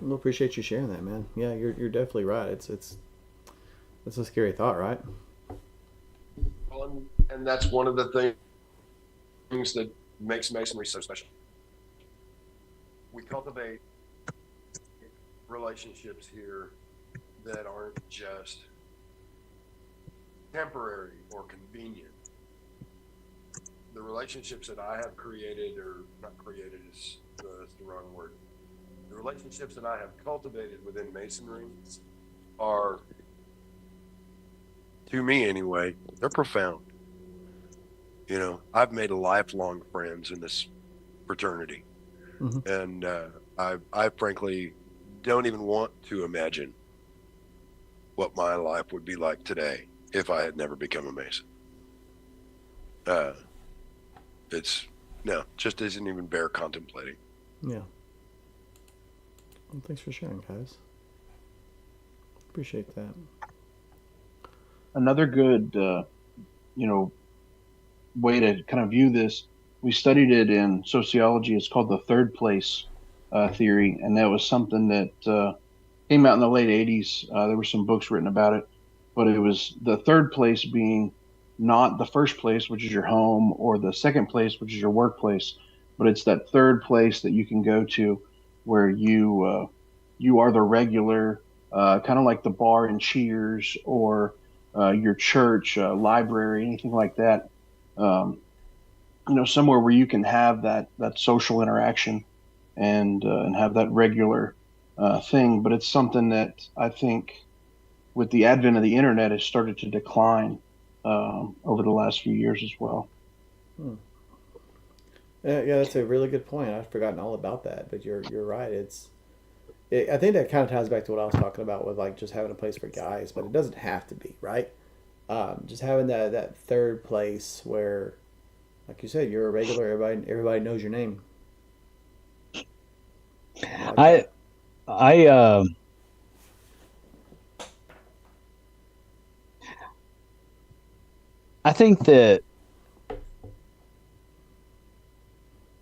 Well, appreciate you sharing that, man. Yeah, you're definitely right. It's a scary thought, right? Well, and that's one of the things that makes Masonry so special. We cultivate relationships here that aren't just temporary or convenient. The relationships that I have created, or not created is that's the wrong word. The relationships that I have cultivated within Masonry are, to me anyway, they're profound. You know, I've made lifelong friends in this fraternity. Mhm. And I frankly don't even want to imagine what my life would be like today if I had never become a Mason. It's no, just isn't even bear contemplating. Yeah. Well, thanks for sharing, guys. Appreciate that. Another good, way to kind of view this. We studied it in sociology. It's called the third place theory, and that was something that came out in the late '80s. There were some books written about it, but it was the third place being not the first place, which is your home, or the second place, which is your workplace, but it's that third place that you can go to where you are the regular, kind of like the bar in Cheers, or your church, library, anything like that. Um, Somewhere where you can have that social interaction and have that regular thing. But it's something that I think, with the advent of the internet, has started to decline over the last few years as well. Hmm. Yeah, that's a really good point. I've forgotten all about that, but you're right. I think that kind of ties back to what I was talking about with like just having a place for guys, but it doesn't have to be, right? Just having that third place where, like you said, you're a regular. Everybody knows your name. I I I think that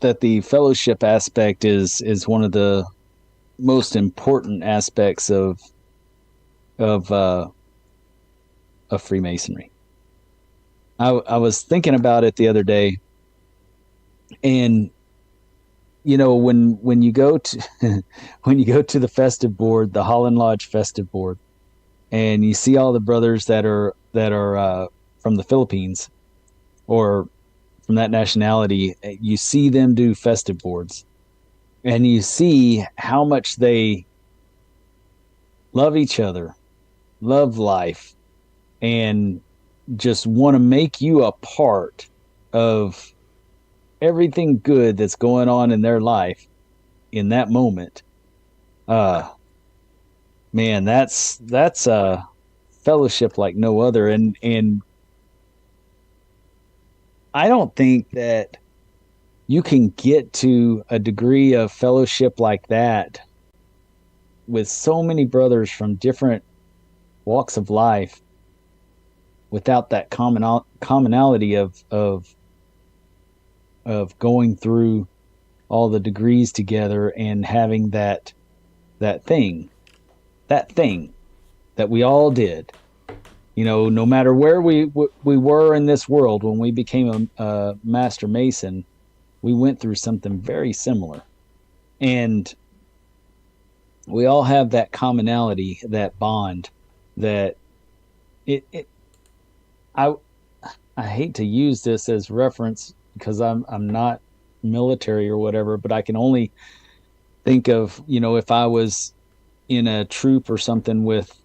the fellowship aspect is one of the most important aspects of uh, of Freemasonry. I was thinking about it the other day, and when you go to when you go to the festive board, the Holland Lodge festive board, and you see all the brothers that are from the Philippines or from that nationality, you see them do festive boards, and you see how much they love each other, love life, and just want to make you a part of everything good that's going on in their life in that moment. Uh Man, that's a fellowship like no other. And I don't think that you can get to a degree of fellowship like that with so many brothers from different walks of life without that commonality of going through all the degrees together and having that thing that we all did. No matter where we were in this world when we became a master mason, we went through something very similar, and we all have that commonality, that bond. That it I I hate to use this as reference because I'm not military or whatever, but I can only think of, if I was in a troop or something with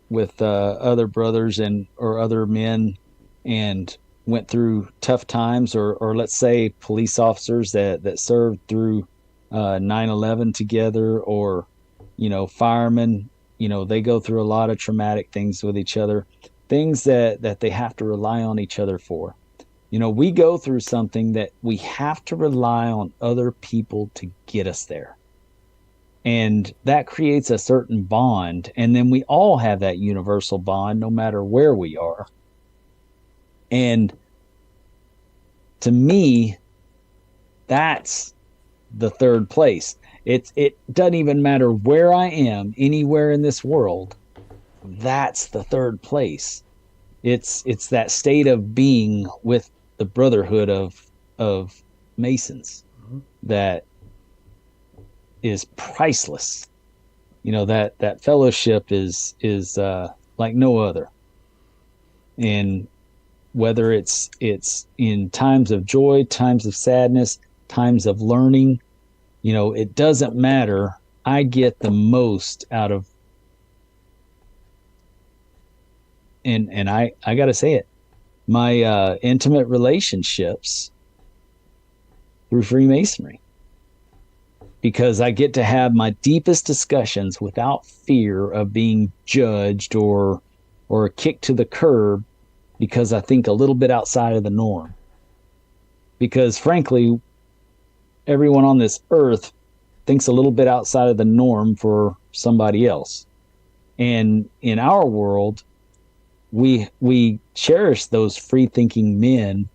other brothers and or other men, and went through tough times, or let's say police officers that served through 9/11 together, or firemen. They go through a lot of traumatic things with each other, things that they have to rely on each other for. We go through something that we have to rely on other people to get us there, and that creates a certain bond. And then we all have that universal bond no matter where we are. And to me, that's the third place. It doesn't even matter where I am anywhere in this world. That's the third place. It's that state of being with the brotherhood of Masons Mhm. that is priceless. that fellowship is like no other. And whether it's in times of joy, times of sadness, times of learning, it doesn't matter. I get the most out of, and I got to say it, my intimate relationships through Freemasonry, because I get to have my deepest discussions without fear of being judged or kicked to the curb because I think a little bit outside of the norm. Because frankly, everyone on this earth thinks a little bit outside of the norm for somebody else. And in our world, we cherish those free thinking men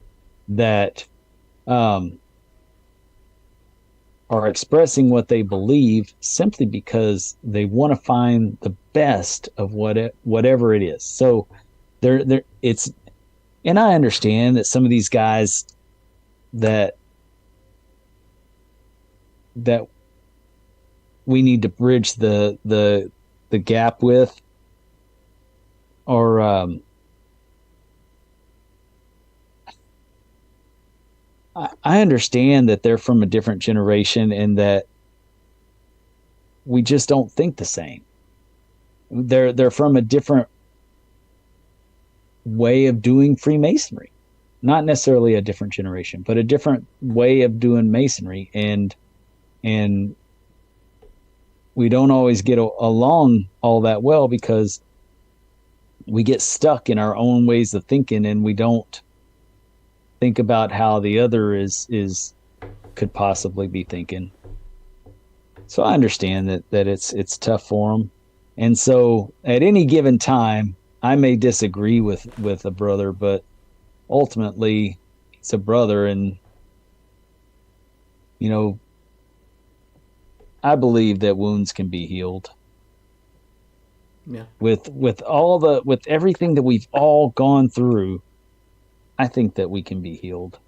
that are expressing what they believe simply because they want to find the best of whatever it is. So it's, and I understand that some of these guys that we need to bridge the gap with, or I understand that they're from a different generation and that we just don't think the same. They're from a different way of doing Freemasonry, not necessarily a different generation, but a different way of doing Masonry, and we don't always get along all that well because we get stuck in our own ways of thinking, and we don't think about how the other could possibly be thinking. So I understand that it's tough for them, and so at any given time, I may disagree with a brother, but ultimately, he's a brother, and I believe that wounds can be healed. Yeah. With everything that we've all gone through, I think that we can be healed.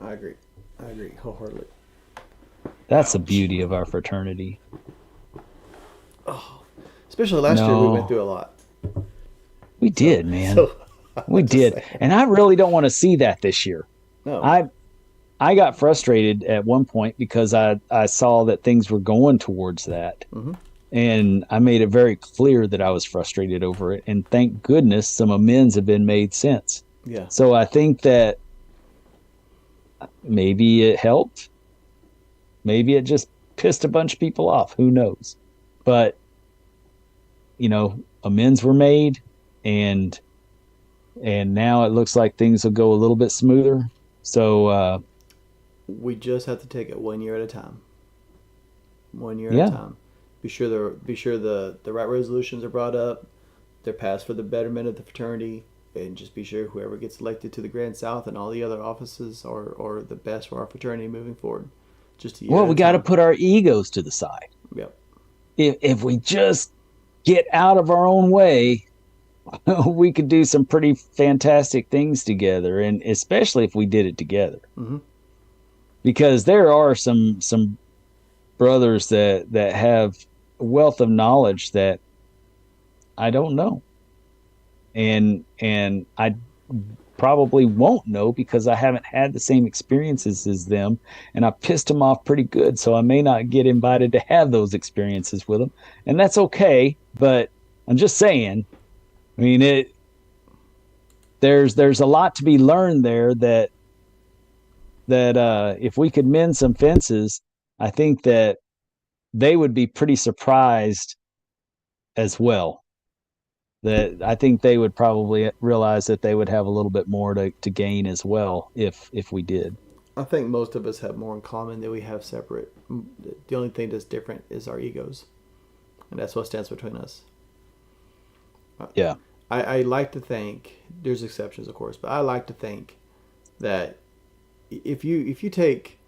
I agree wholeheartedly. That's the beauty of our fraternity. Oh, especially last year, we went through a lot. We did, man. We did. And I really don't want to see that this year. No. I got frustrated at one point because I saw that things were going towards that. Mm-hmm. And I made it very clear that I was frustrated over it. And thank goodness some amends have been made since. Yeah. So I think that maybe it helped. Maybe it just pissed a bunch of people off. Who knows? But, amends were made, and now it looks like things will go a little bit smoother. So we just have to take it 1 year at a time. 1 year at a time. Be sure the right resolutions are brought up. They're passed for the betterment of the fraternity, and just be sure whoever gets elected to the Grand South and all the other offices are the best for our fraternity moving forward. Just we got to put our egos to the side. Yep. If we just get out of our own way, we could do some pretty fantastic things together, and especially if we did it together. Mm-hmm. Because there are some brothers that have a wealth of knowledge that I don't know, and I probably won't know because I haven't had the same experiences as them, and I pissed them off pretty good, so I may not get invited to have those experiences with them, and that's okay. But I'm just saying, I mean, there's a lot to be learned there that if we could mend some fences, I think that they would be pretty surprised as well. That I think they would probably realize that they would have a little bit more to gain as well if we did. I think most of us have more in common than we have separate. The only thing that's different is our egos, and that's what stands between us. Yeah. I like to think, there's exceptions of course, but I like to think that if you take,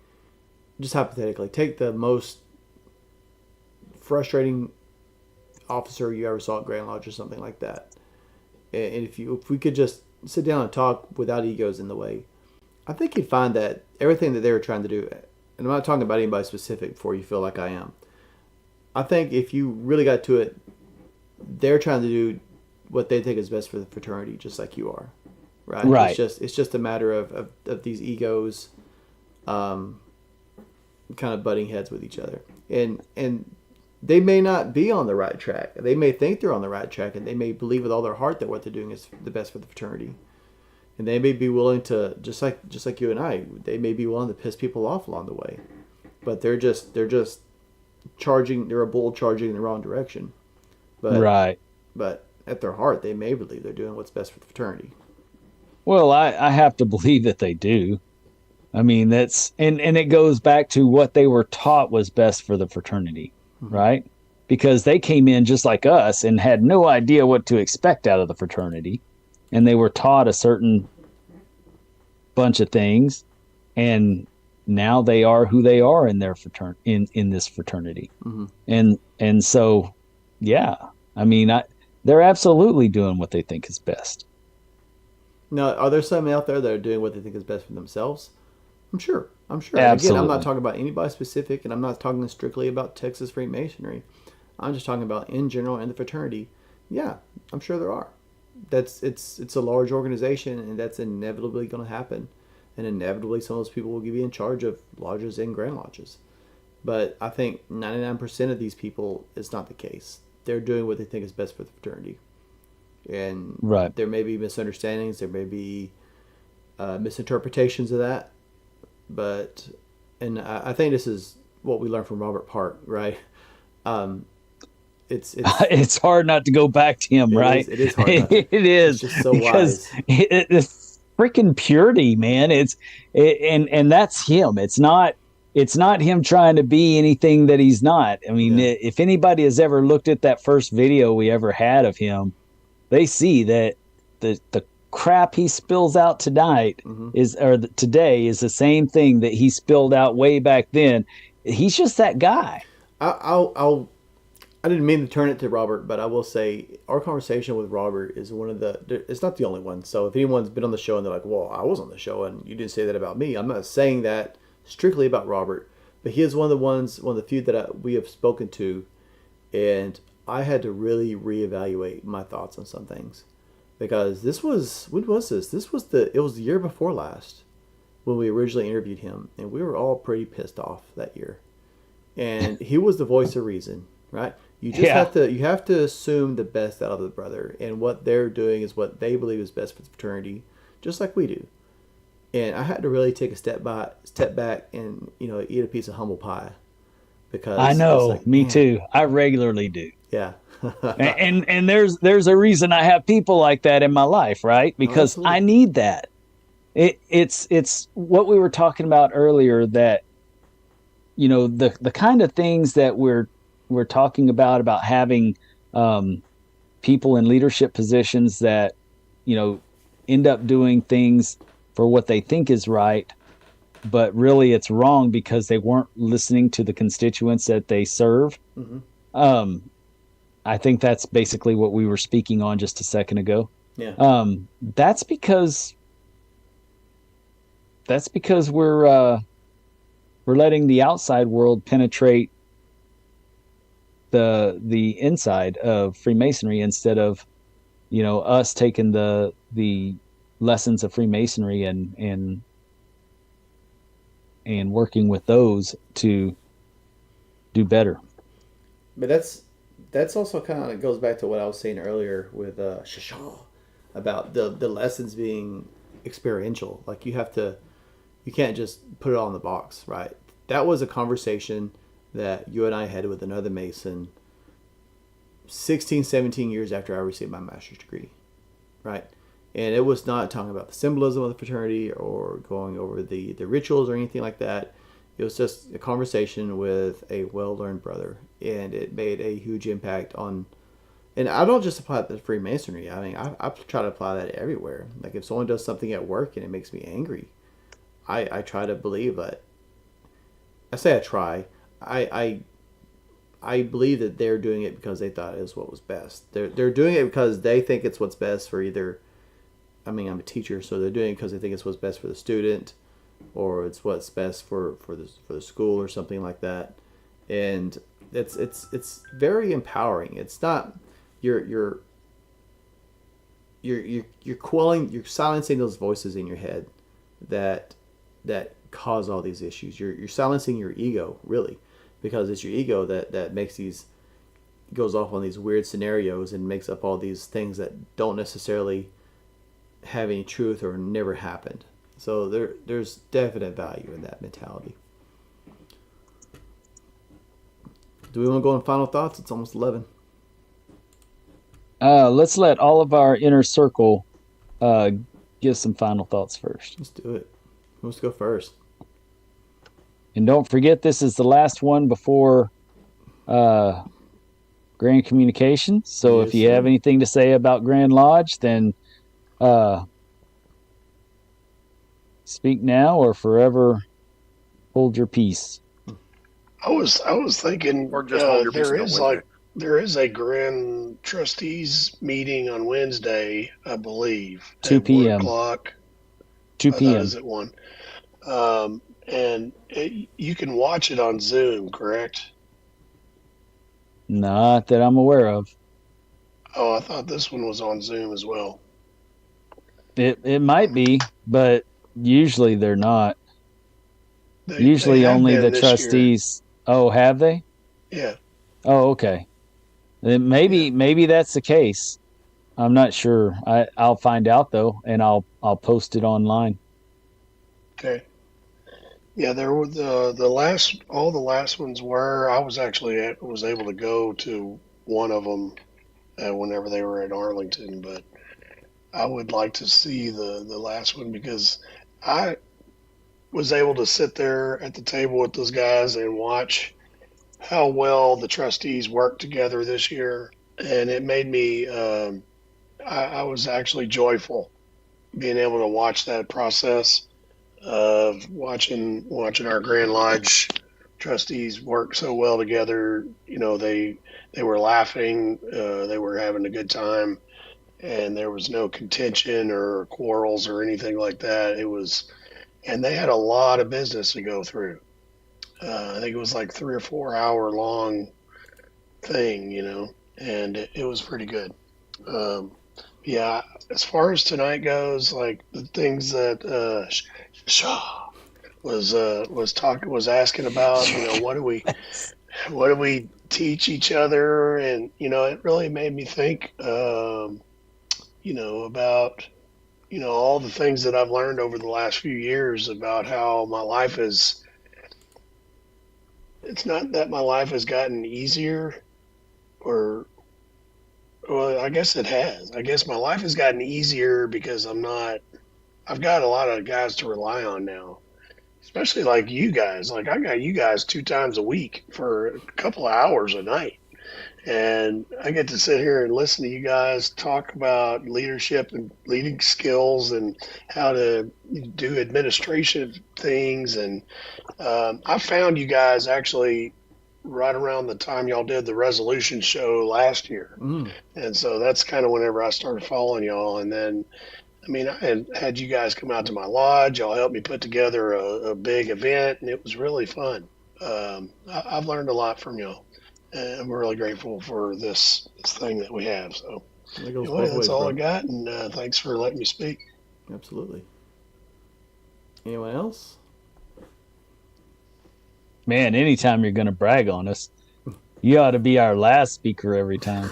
just hypothetically, take the most frustrating officer you ever saw at Grand Lodge or something like that, and if we could just sit down and talk without egos in the way, I think you'd find that everything that they were trying to do, and I'm not talking about anybody specific before you feel like I am, I think if you really got to it, they're trying to do what they think is best for the fraternity, just like you are, right? Right. It's just a matter of these egos, kind of butting heads with each other, and they may not be on the right track. They may think they're on the right track, and they may believe with all their heart that what they're doing is the best for the fraternity, and they may be willing to just like you and I. They may be willing to piss people off along the way, but they're just charging. They're a bull charging in the wrong direction. But, right. But at their heart, they may believe they're doing what's best for the fraternity. Well, I have to believe that they do. I mean, that's and it goes back to what they were taught was best for the fraternity, right? Because they came in just like us and had no idea what to expect out of the fraternity, and they were taught a certain bunch of things, and now they are who they are in their in this fraternity, and so, yeah, I mean, they're absolutely doing what they think is best. Now, are there some out there that are doing what they think is best for themselves? I'm sure. Absolutely. And again, I'm not talking about anybody specific, and I'm not talking strictly about Texas Freemasonry. I'm just talking about in general in the fraternity. Yeah, I'm sure there are. It's a large organization, and that's inevitably going to happen. And inevitably, some of those people will be in charge of lodges and grand lodges. But I think 99% of these people is not the case. They're doing what they think is best for the fraternity. And right. There may be misunderstandings. There may be misinterpretations of that. But, and I think this is what we learned from Robert Park, right? It's hard not to go back to him, right? It is hard. Not to. It is. It's just so because wise. It's freaking purity, man. And that's him. It's not him trying to be anything that he's not. I mean, if anybody has ever looked at that first video we ever had of him, they see that the crap he spills out tonight today is the same thing that he spilled out way back then. He's just that guy. I didn't mean to turn it to Robert, but I will say our conversation with Robert is one of the. It's not the only one. So if anyone's been on the show and they're like, "Well, I was on the show and you didn't say that about me," I'm not saying that strictly about Robert, but he is one of the few that we have spoken to, and I had to really reevaluate my thoughts on some things. Because when was this? It was the year before last when we originally interviewed him, and we were all pretty pissed off that year. And he was the voice of reason, right? You just have to assume the best out of the brother, and what they're doing is what they believe is best for the fraternity, just like we do. And I had to really take a step back and eat a piece of humble pie, because I know, me too. I regularly do. Yeah. and there's a reason I have people like that in my life, right? Because I need that. It's what we were talking about earlier, that the kind of things that we're talking about having people in leadership positions that end up doing things for what they think is right, but really it's wrong because they weren't listening to the constituents that they serve. I think that's basically what we were speaking on just a second ago. Yeah. That's because we're letting the outside world penetrate the inside of Freemasonry, instead of us taking the lessons of Freemasonry and working with those to do better. But that's also kind of goes back to what I was saying earlier with Shashaw about the lessons being experiential. Like you can't just put it all in the box, right? That was a conversation that you and I had with another Mason 16, 17 years after I received my master's degree, right? And it was not talking about the symbolism of the fraternity or going over the rituals or anything like that. It was just a conversation with a well-learned brother, and it made a huge impact on. And I don't just apply it to Freemasonry. I mean, I try to apply that everywhere. Like if someone does something at work and it makes me angry, I try to believe that. I say I try. I believe that they're doing it because they thought it was what was best. They're doing it because they think it's what's best for either. I mean, I'm a teacher, so they're doing it because they think it's what's best for the student, or it's what's best for the school or something like that. And It's very empowering. It's not you're you're silencing those voices in your head that cause all these issues. You're silencing your ego, really, because it's your ego that makes these goes off on these weird scenarios and makes up all these things that don't necessarily have any truth or never happened. So there's definite value in that mentality. Do we want to go on final thoughts? It's almost 11. Let's let all of our inner circle give some final thoughts first. Let's do it. Who wants to go first? And don't forget, this is the last one before Grand Communications. So Yes, if you sir. have anything to say about Grand Lodge, then speak now or forever hold your peace. I was thinking Or just hold your peace there until is Wednesday. there is a grand trustees meeting on Wednesday, I believe, 2 at p.m. 1 o'clock. 2 I thought it p.m. was at 1. And you can watch it on Zoom, correct? Not that I'm aware of. Oh, I thought this one was on Zoom as well. It might be, but usually they're not. They Usually have only been the this year. trustees. Oh, have they? Yeah. Oh, okay. Then maybe that's the case. I'm not sure. I'll find out though, and I'll post it online. Okay. Yeah, there were all the last ones were. I was actually was able to go to one of them whenever they were in Arlington, but I would like to see the last one because I was able to sit there at the table with those guys and watch how well the trustees worked together this year, and it made me. I was actually joyful being able to watch that process of watching our Grand Lodge trustees work so well together. You know, they were laughing, they were having a good time, and there was no contention or quarrels or anything like that. And they had a lot of business to go through. I think it was like 3 or 4 hour long thing, and it was pretty good. Um, yeah, as far as tonight goes, like the things that Shaw was asking about, what do we teach each other, and it really made me think, about all the things that I've learned over the last few years about how my life is. It's not that my life has gotten easier, or well, I guess it has. I guess my life has gotten easier because I've got a lot of guys to rely on now, especially like you guys. Like I got you guys 2 times a week for a couple of hours a night. And I get to sit here and listen to you guys talk about leadership and leading skills and how to do administration things. And I found you guys actually right around the time y'all did the resolution show last year. And so that's kind of whenever I started following y'all. And then, I mean, I had you guys come out to my lodge. Y'all helped me put together a big event, and it was really fun. I've learned a lot from y'all. And I'm really grateful for this thing that we have. So anyway, that's all I got, and thanks for letting me speak. Absolutely. Anyone else? Man, anytime you're going to brag on us, you ought to be our last speaker every time.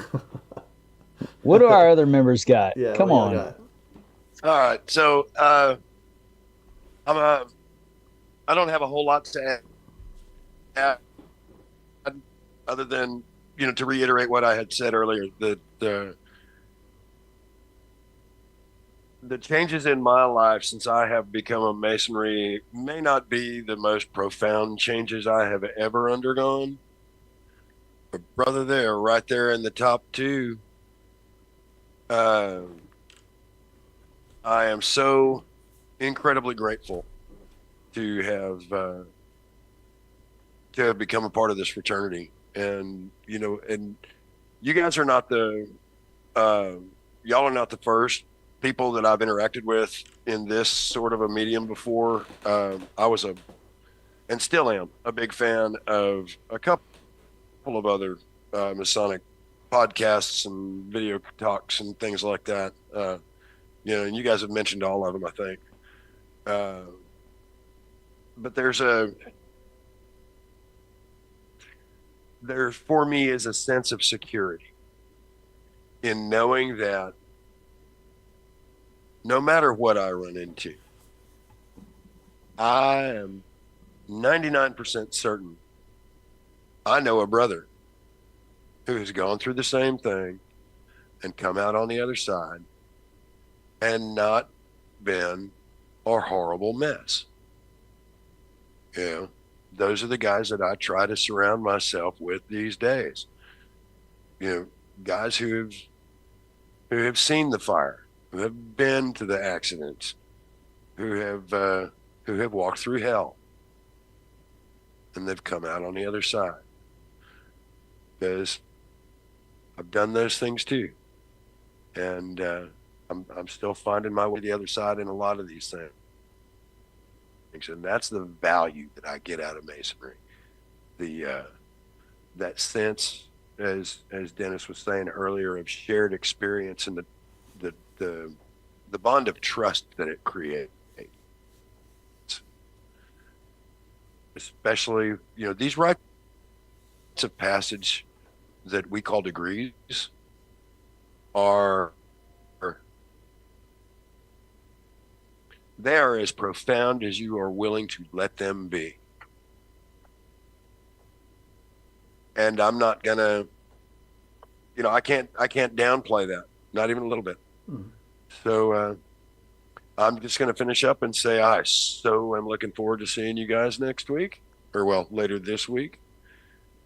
What do our other members got? Yeah, come on. All right, so I don't have a whole lot to add. Other than, to reiterate what I had said earlier, the changes in my life since I have become a Masonry may not be the most profound changes I have ever undergone. But brother, they're right there in the top 2. I am so incredibly grateful to have become a part of this fraternity. And and you guys are not y'all are not the first people that I've interacted with in this sort of a medium before. I was and still am a big fan of a couple couple of other Masonic podcasts and video talks and things like that. And you guys have mentioned all of them, I think. But there for me is a sense of security in knowing that no matter what I run into, I am 99% certain I know a brother who has gone through the same thing and come out on the other side and not been a horrible mess. Those are the guys that I try to surround myself with these days. Guys who have seen the fire, who have been to the accidents, who have walked through hell, and they've come out on the other side. Because I've done those things too, and I'm still finding my way to the other side in a lot of these things. And that's the value that I get out of Masonry. That sense, as Dennis was saying earlier, of shared experience and the bond of trust that it creates. Especially, these rites of passage that we call degrees they are as profound as you are willing to let them be. And I'm not gonna, I can't downplay that, not even a little bit. Mm-hmm. So I'm just gonna finish up and say I'm looking forward to seeing you guys next week, or later this week.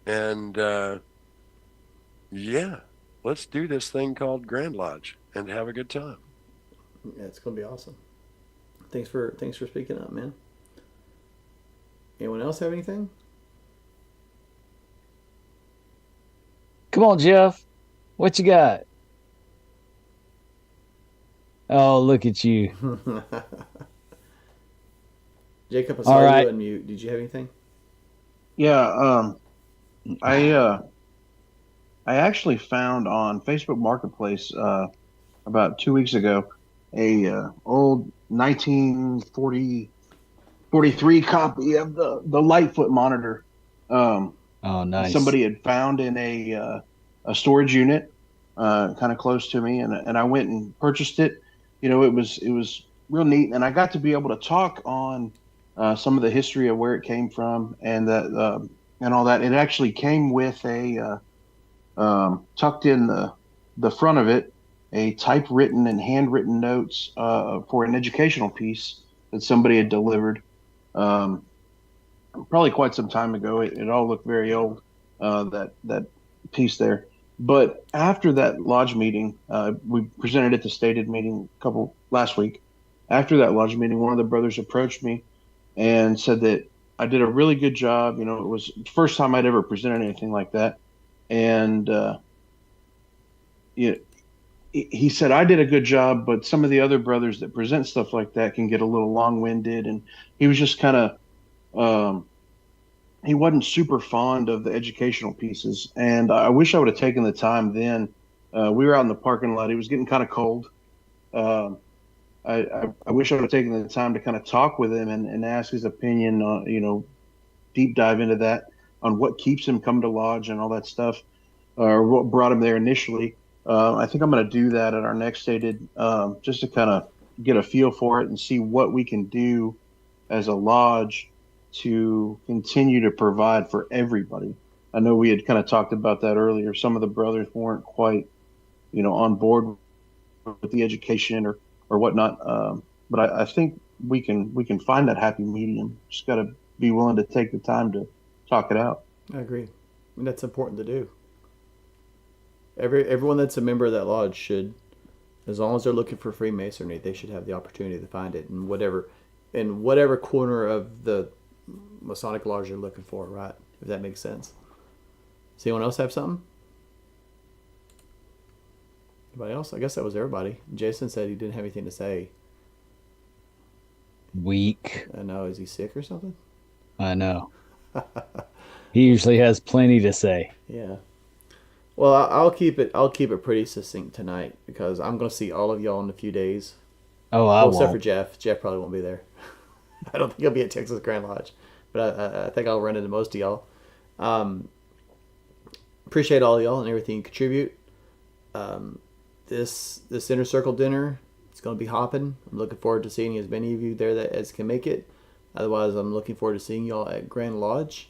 And let's do this thing called Grand Lodge and have a good time. Yeah, it's gonna be awesome. Thanks for speaking up, man. Anyone else have anything? Come on, Jeff. What you got? Oh, look at you. Jacob, I saw you unmute. Did you have anything? Yeah, I actually found on Facebook Marketplace about 2 weeks ago a old 1943 copy of the Lightfoot monitor. Oh, nice. Somebody had found in a storage unit kind of close to me, and I went and purchased it. It was real neat, and I got to be able to talk on some of the history of where it came from and that and all that. It actually came with a tucked in the front of it, a typewritten and handwritten notes for an educational piece that somebody had delivered probably quite some time ago. It all looked very old, that piece there. But after that lodge meeting, we presented at the stated meeting last week. After that lodge meeting, one of the brothers approached me and said that I did a really good job. It was the first time I'd ever presented anything like that. And he said, I did a good job, but some of the other brothers that present stuff like that can get a little long-winded. And he was just kind of, he wasn't super fond of the educational pieces. And I wish I would have taken the time then. We were out in the parking lot. It was getting kind of cold. I wish I would have taken the time to kind of talk with him and ask his opinion on, deep dive into that, on what keeps him coming to lodge and all that stuff, or what brought him there initially. I think I'm going to do that at our next stated, just to kind of get a feel for it and see what we can do as a lodge to continue to provide for everybody. I know we had kind of talked about that earlier. Some of the brothers weren't quite, on board with the education or whatnot. But I think we can find that happy medium. Just got to be willing to take the time to talk it out. I agree. That's important to do. Everyone that's a member of that lodge should, as long as they're looking for Freemasonry, they should have the opportunity to find it in whatever corner of the Masonic lodge you're looking for, right? If that makes sense. Does anyone else have something? Anybody else? I guess that was everybody. Jason said he didn't have anything to say. Weak. I know. Is he sick or something? I know. He usually has plenty to say. Yeah. Well, I'll keep it. I'll keep it pretty succinct tonight because I'm going to see all of y'all in a few days. Oh, well, except for won't. Jeff. Jeff probably won't be there. I don't think he'll be at Texas Grand Lodge, but I think I'll run into most of y'all. Appreciate all of y'all and everything you contribute. This inner circle dinner, it's going to be hopping. I'm looking forward to seeing as many of you there as can make it. Otherwise, I'm looking forward to seeing y'all at Grand Lodge.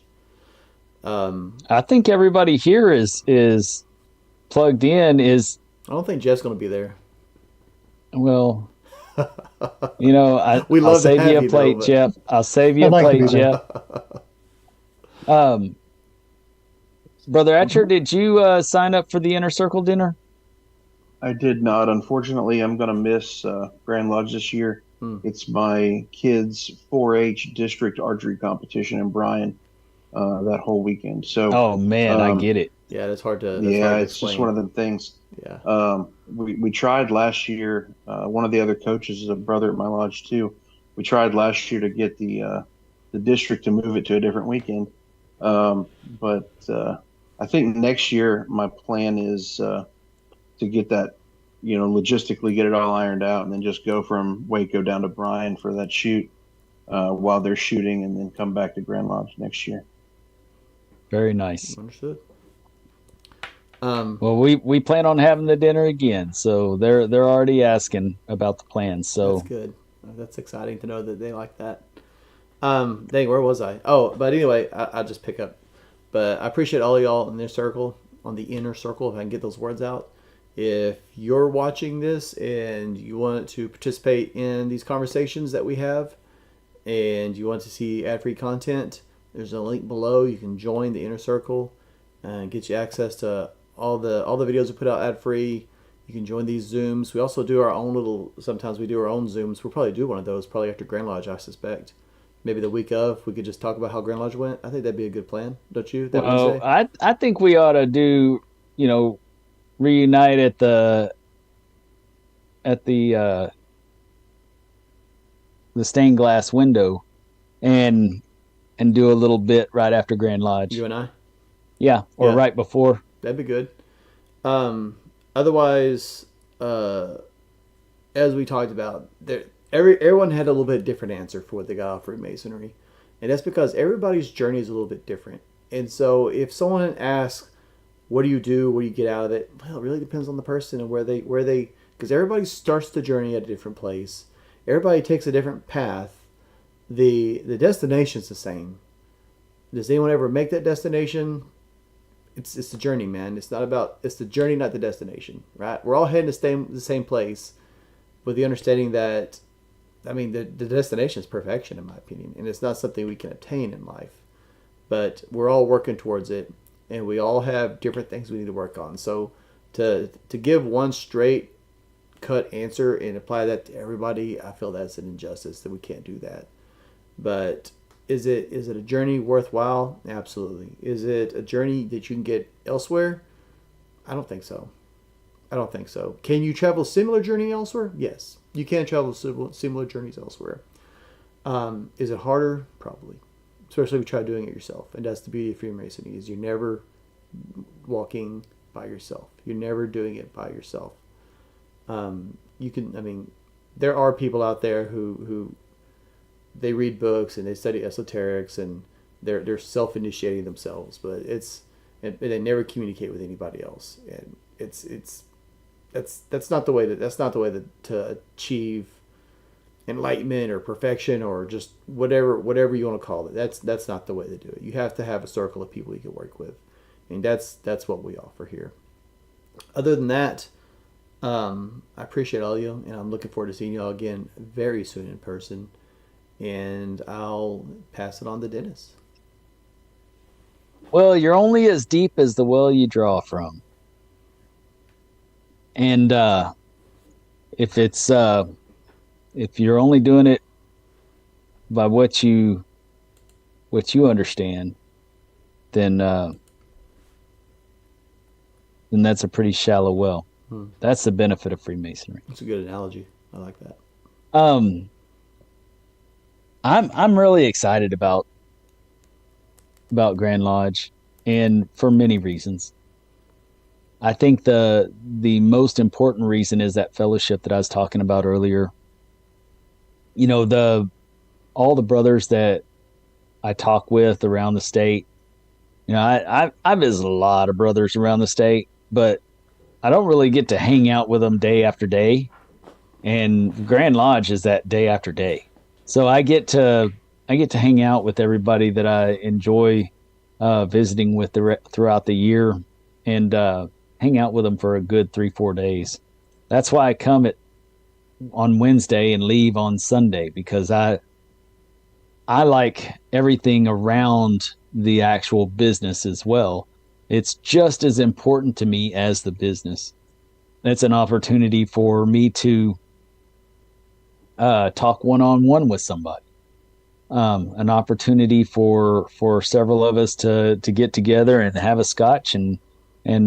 I think everybody here is plugged in. I don't think Jeff's going to be there. Well, I'll save you a plate, Jeff. I'll save you a plate, Jeff. Brother Atcher, did you sign up for the Inner Circle dinner? I did not. Unfortunately, I'm going to miss Grand Lodge this year. It's my kids' 4-H district archery competition in Bryan that whole weekend. So, oh man, I get it. Yeah, it's hard to. It's just one of them things. Yeah. We tried last year. One of the other coaches is a brother at my lodge too. We tried last year to get the district to move it to a different weekend, but I think next year my plan is to get that, logistically get it all ironed out, and then just go from Waco down to Bryan for that shoot while they're shooting, and then come back to Grand Lodge next year. Very nice. Understood. Well, we plan on having the dinner again, so they're already asking about the plans. So that's good. That's exciting to know that they like that. Dang, where was I? Oh, but anyway, I'll just pick up. But I appreciate all y'all in this circle, on the inner circle, if I can get those words out. If you're watching this and you want to participate in these conversations that we have, and you want to see ad-free content, there's a link below. You can join the inner circle and get you access to all the videos we put out ad-free. You can join these Zooms. We also do our own sometimes we do our own Zooms. We'll probably do one of those probably after Grand Lodge, I suspect. Maybe the week of, we could just talk about how Grand Lodge went. I think that'd be a good plan, don't you? I think we ought to do, reunite at the stained glass window and do a little bit right after Grand Lodge. You and I? Yeah, or right before. That'd be good. Otherwise, as we talked about, everyone had a little bit different answer for what they got off Freemasonry. And that's because everybody's journey is a little bit different. And so if someone asks, what do you do? What do you get out of it? Well, it really depends on the person and where they, because everybody starts the journey at a different place. Everybody takes a different path. The destination's the same. Does anyone ever make that destination? It's the journey, man. It's the journey, not the destination, right? We're all heading to the same place with the understanding that, the destination is perfection, in my opinion, and it's not something we can attain in life. But we're all working towards it, and we all have different things we need to work on. So to give one straight cut answer and apply that to everybody, I feel that's an injustice, that we can't do that. But is it a journey worthwhile? Absolutely. Is it a journey that you can get elsewhere? I don't think so. Can you travel a similar journey elsewhere? Yes. You can travel similar journeys elsewhere. Is it harder? Probably. Especially if you try doing it yourself. And that's the beauty of Freemasonry, is you're never walking by yourself. You're never doing it by yourself. There are people out there who they read books and they study esoterics and they're self-initiating themselves, but and they never communicate with anybody else, and that's not the way to achieve enlightenment or perfection or just whatever you want to call it. That's not the way to do it. You have to have a circle of people you can work with, and that's what we offer here. Other than that, I appreciate all of you, and I'm looking forward to seeing you all again very soon in person. And I'll pass it on to Dennis. Well, you're only as deep as the well you draw from. And if you're only doing it by what you understand, then that's a pretty shallow well. That's the benefit of Freemasonry. That's a good analogy. I like that. I'm really excited about about Grand Lodge, and for many reasons. I think the most important reason is that fellowship that I was talking about earlier. You know, the all the brothers that I talk with around the state. You know, I visit a lot of brothers around the state, but I don't really get to hang out with them day after day. And Grand Lodge is that day after day. So I get to hang out with everybody that I enjoy visiting with throughout the year, and hang out with them for a good 3-4 days. That's why I come on Wednesday and leave on Sunday, because I like everything around the actual business as well. It's just as important to me as the business. It's an opportunity for me to talk one-on-one with somebody. An opportunity for several of us to get together and have a scotch and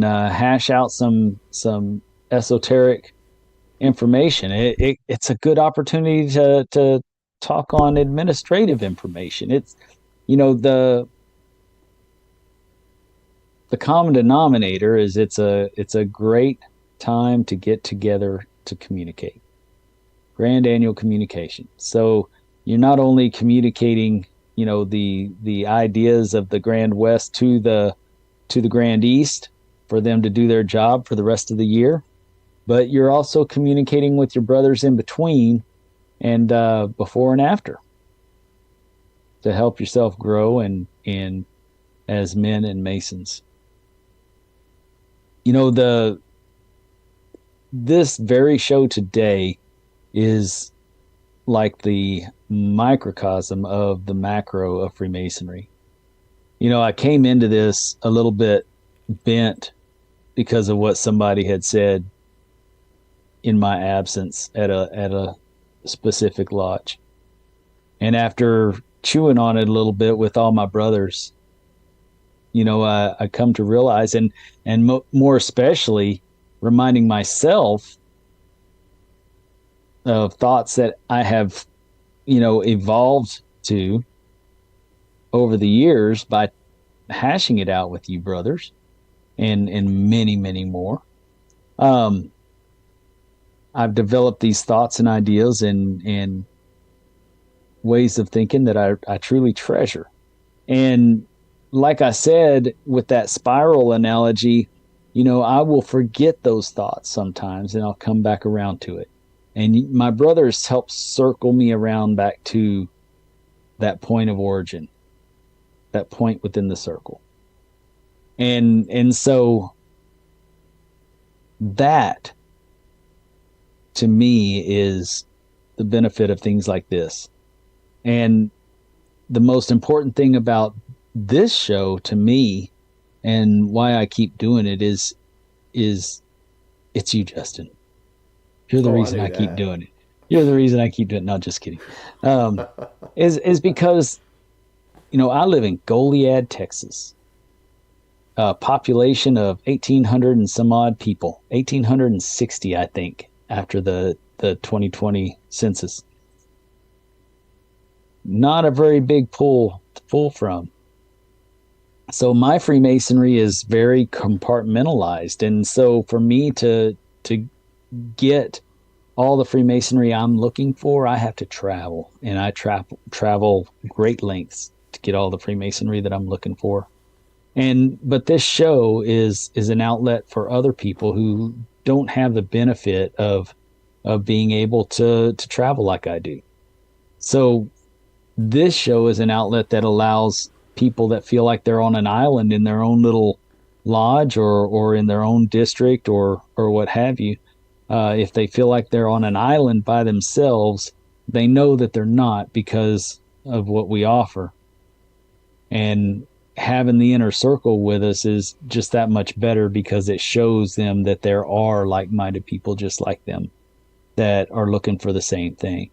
hash out some esoteric information. It's a good opportunity to talk on administrative information. It's, you know, the common denominator is it's a great time to get together to communicate. Grand annual communication. So you're not only communicating, you know, the ideas of the Grand West to the Grand East for them to do their job for the rest of the year, but you're also communicating with your brothers in between and before and after, to help yourself grow and as men and Masons. You know, this very show today is like the microcosm of the macro of Freemasonry. You know, I came into this a little bit bent because of what somebody had said in my absence at a specific lodge. And after chewing on it a little bit with all my brothers, you know, I come to realize, and more especially reminding myself of thoughts that I have, you know, evolved to over the years by hashing it out with you brothers and many, many more. I've developed these thoughts and ideas and ways of thinking that I truly treasure. And like I said, with that spiral analogy, you know, I will forget those thoughts sometimes and I'll come back around to it. And my brothers help circle me around back to that point of origin, that point within the circle. And so that, to me, is the benefit of things like this. And the most important thing about this show to me, and why I keep doing it, is it's you, Justin. You're the reason I keep doing it. You're the reason I keep doing it. No, just kidding. Is because, you know, I live in Goliad, Texas. A population of 1,800 and some odd people. 1,860, I think, after the 2020 census. Not a very big pool to pull from. So my Freemasonry is very compartmentalized. And so for me to get all the Freemasonry I'm looking for, I have to travel. And I travel great lengths to get all the Freemasonry that I'm looking for. But this show is an outlet for other people who don't have the benefit of being able to travel like I do. So this show is an outlet that allows people that feel like they're on an island in their own little lodge or in their own district or what have you. If they feel like they're on an island by themselves, they know that they're not because of what we offer. And having the inner circle with us is just that much better, because it shows them that there are like-minded people just like them that are looking for the same thing.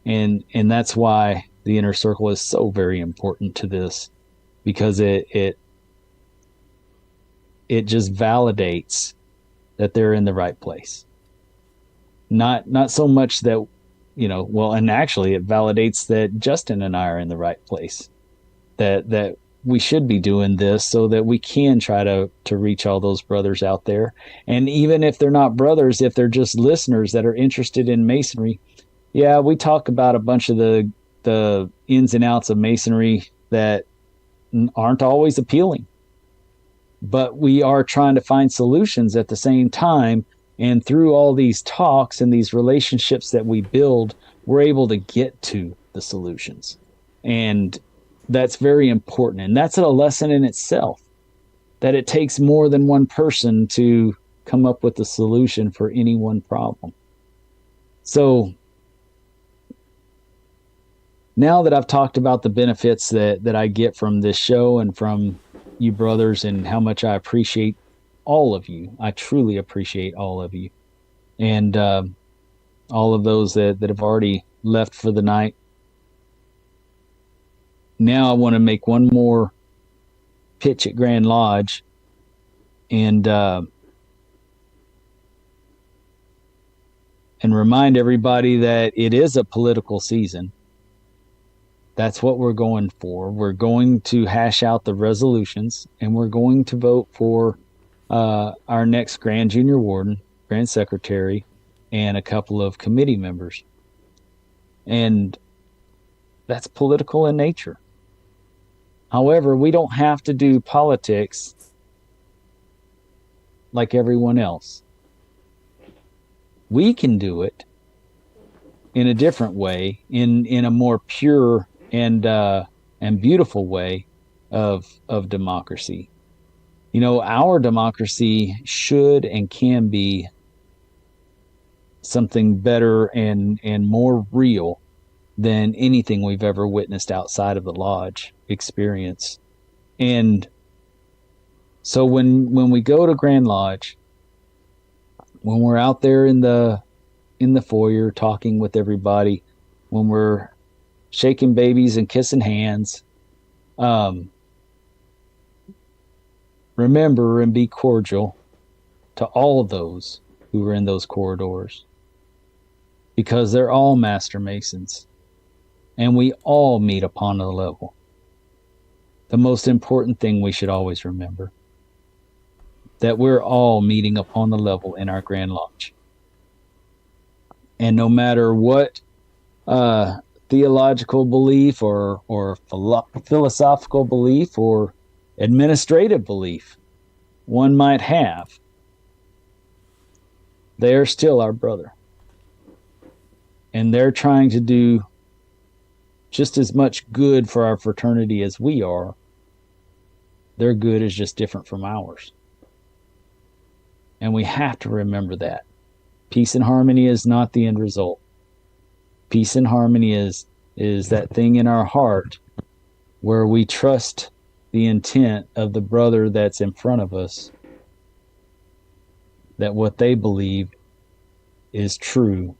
And that's why the inner circle is so very important to this, because it just validates that they're in the right place. Not so much that, you know, well, and actually it validates that Justin and I are in the right place. That we should be doing this so that we can try to reach all those brothers out there. And even if they're not brothers, if they're just listeners that are interested in Masonry, yeah, we talk about a bunch of the ins and outs of Masonry that aren't always appealing. But we are trying to find solutions at the same time. And through all these talks and these relationships that we build, we're able to get to the solutions. And that's very important. And that's a lesson in itself, that it takes more than one person to come up with a solution for any one problem. So now that I've talked about the benefits that I get from this show and from you brothers and how much I appreciate all of you, I truly appreciate all of you. And all of those that have already left for the night. Now I want to make one more pitch at Grand Lodge and remind everybody that it is a political season. That's what we're going for. We're going to hash out the resolutions, and we're going to vote for our next Grand Junior Warden, Grand Secretary, and a couple of committee members. And that's political in nature. However, we don't have to do politics like everyone else. We can do it in a different way, in a more pure and beautiful way of democracy. You know, our democracy should and can be something better and more real than anything we've ever witnessed outside of the lodge experience. And so when we go to Grand Lodge, when we're out there in the foyer talking with everybody, when we're shaking babies and kissing hands, remember and be cordial to all of those who are in those corridors, because they're all Master Masons, and we all meet upon a level. The most important thing we should always remember, that we're all meeting upon the level in our Grand Lodge. And no matter what theological belief or philosophical belief or administrative belief one might have, they are still our brother. And they're trying to do just as much good for our fraternity as we are. Their good is just different from ours. And we have to remember that. Peace and harmony is not the end result. Peace and harmony is that thing in our heart where we trust the intent of the brother that's in front of us, that what they believe is true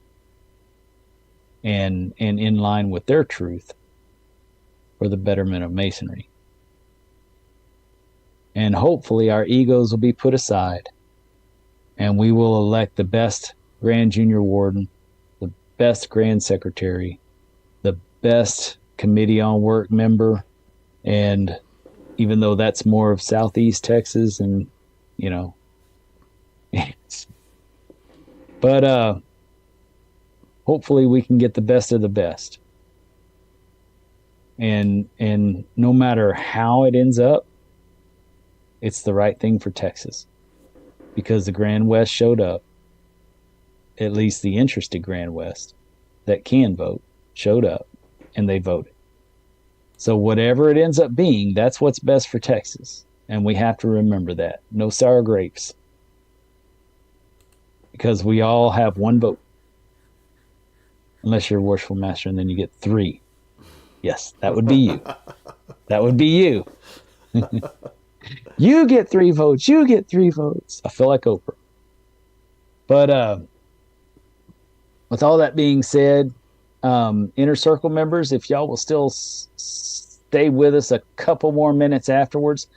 and in line with their truth for the betterment of Masonry. And hopefully our egos will be put aside, and we will elect the best Grand Junior Warden, the best Grand Secretary, the best Committee on Work member, and even though that's more of Southeast Texas and, you know, but hopefully we can get the best of the best. And no matter how it ends up, it's the right thing for Texas, because the Grand West showed up. At least the interested Grand West that can vote showed up, and they voted. So whatever it ends up being, that's what's best for Texas. And we have to remember that. No sour grapes. Because we all have one vote. Unless you're a worshipful master, and then you get 3. Yes, that would be you. That would be you. You get 3 votes. You get 3 votes. I feel like Oprah. But with all that being said, Inner Circle members, if y'all will still stay with us a couple more minutes afterwards.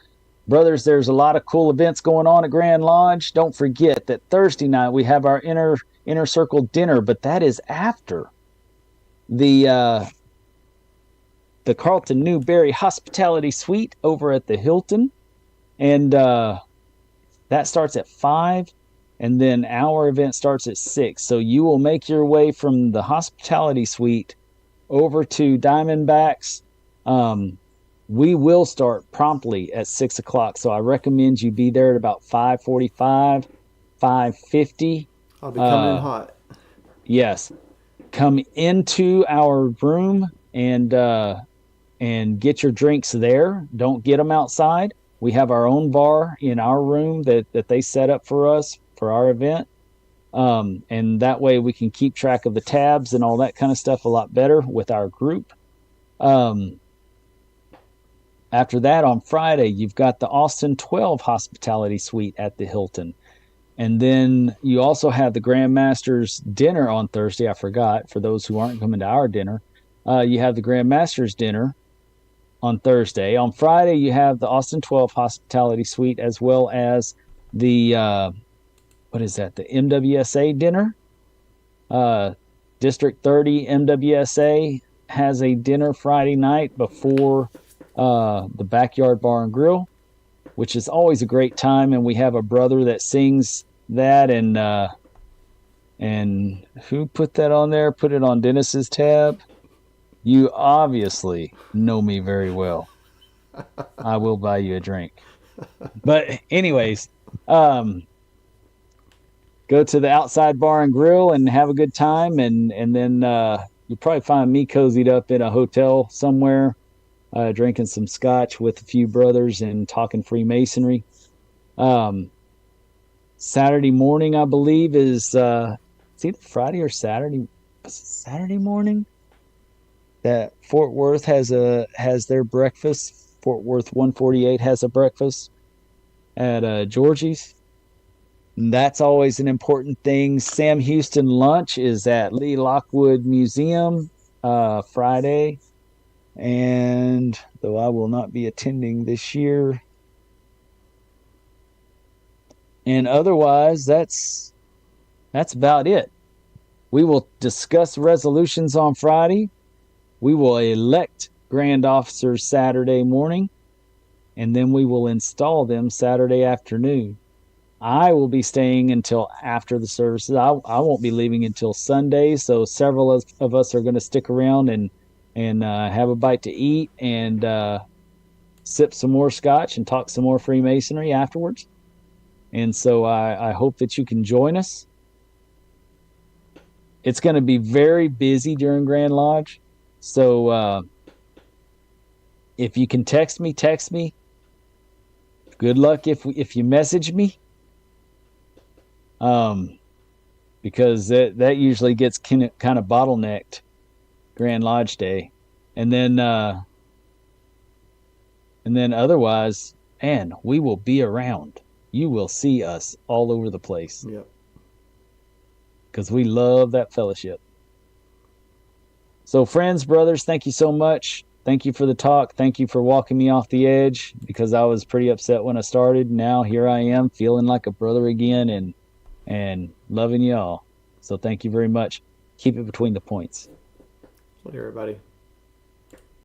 Brothers, there's a lot of cool events going on at Grand Lodge. Don't forget that Thursday night we have our Inner Circle dinner, but that is after the the Carlton Newberry Hospitality Suite over at the Hilton. And that starts at 5. And then our event starts at 6. So you will make your way from the Hospitality Suite over to Diamondbacks. We will start promptly at 6 o'clock. So I recommend you be there at about 5:45, 5:50. I'll be coming in hot. Yes. Come into our room and get your drinks there. Don't get them outside. We have our own bar in our room that they set up for us for our event. And that way we can keep track of the tabs and all that kind of stuff a lot better with our group. After that, on Friday, you've got the Austin 12 Hospitality Suite at the Hilton. And then you also have the Grandmaster's dinner on Thursday. I forgot, for those who aren't coming to our dinner. You have the Grandmaster's dinner on Thursday. On Friday, you have the Austin 12 Hospitality Suite, as well as the, what is that, the MWSA dinner. District 30 MWSA has a dinner Friday night before the Backyard Bar and Grill, which is always a great time. And we have a brother that sings that, and who put that on there? Put it on Dennis's tab. You obviously know me very well. I will buy you a drink. But anyways, go to the Outside Bar and Grill and have a good time, and then you'll probably find me cozied up in a hotel somewhere, drinking some scotch with a few brothers and talking Freemasonry. Saturday morning, I believe, is it's either Friday or Saturday. Saturday morning that Fort Worth has their breakfast. Fort Worth 148 has a breakfast at Georgie's. And that's always an important thing. Sam Houston lunch is at Lee Lockwood Museum Friday. And though I will not be attending this year. And otherwise, that's about it. We will discuss resolutions on Friday. We will elect grand officers Saturday morning, and then we will install them Saturday afternoon. I will be staying until after the services. I won't be leaving until Sunday, so several of us are going to stick around and have a bite to eat and sip some more scotch and talk some more Freemasonry afterwards. And so I hope that you can join us. It's going to be very busy during Grand Lodge. So if you can text me. Good luck if you message me. Because that usually gets kind of bottlenecked Grand Lodge Day. And then otherwise, man, we will be around. You will see us all over the place. Yep. Because we love that fellowship. So friends, brothers, thank you so much. Thank you for the talk. Thank you for walking me off the edge, because I was pretty upset when I started. Now here I am feeling like a brother again and loving you all. So thank you very much. Keep it between the points. Well, everybody.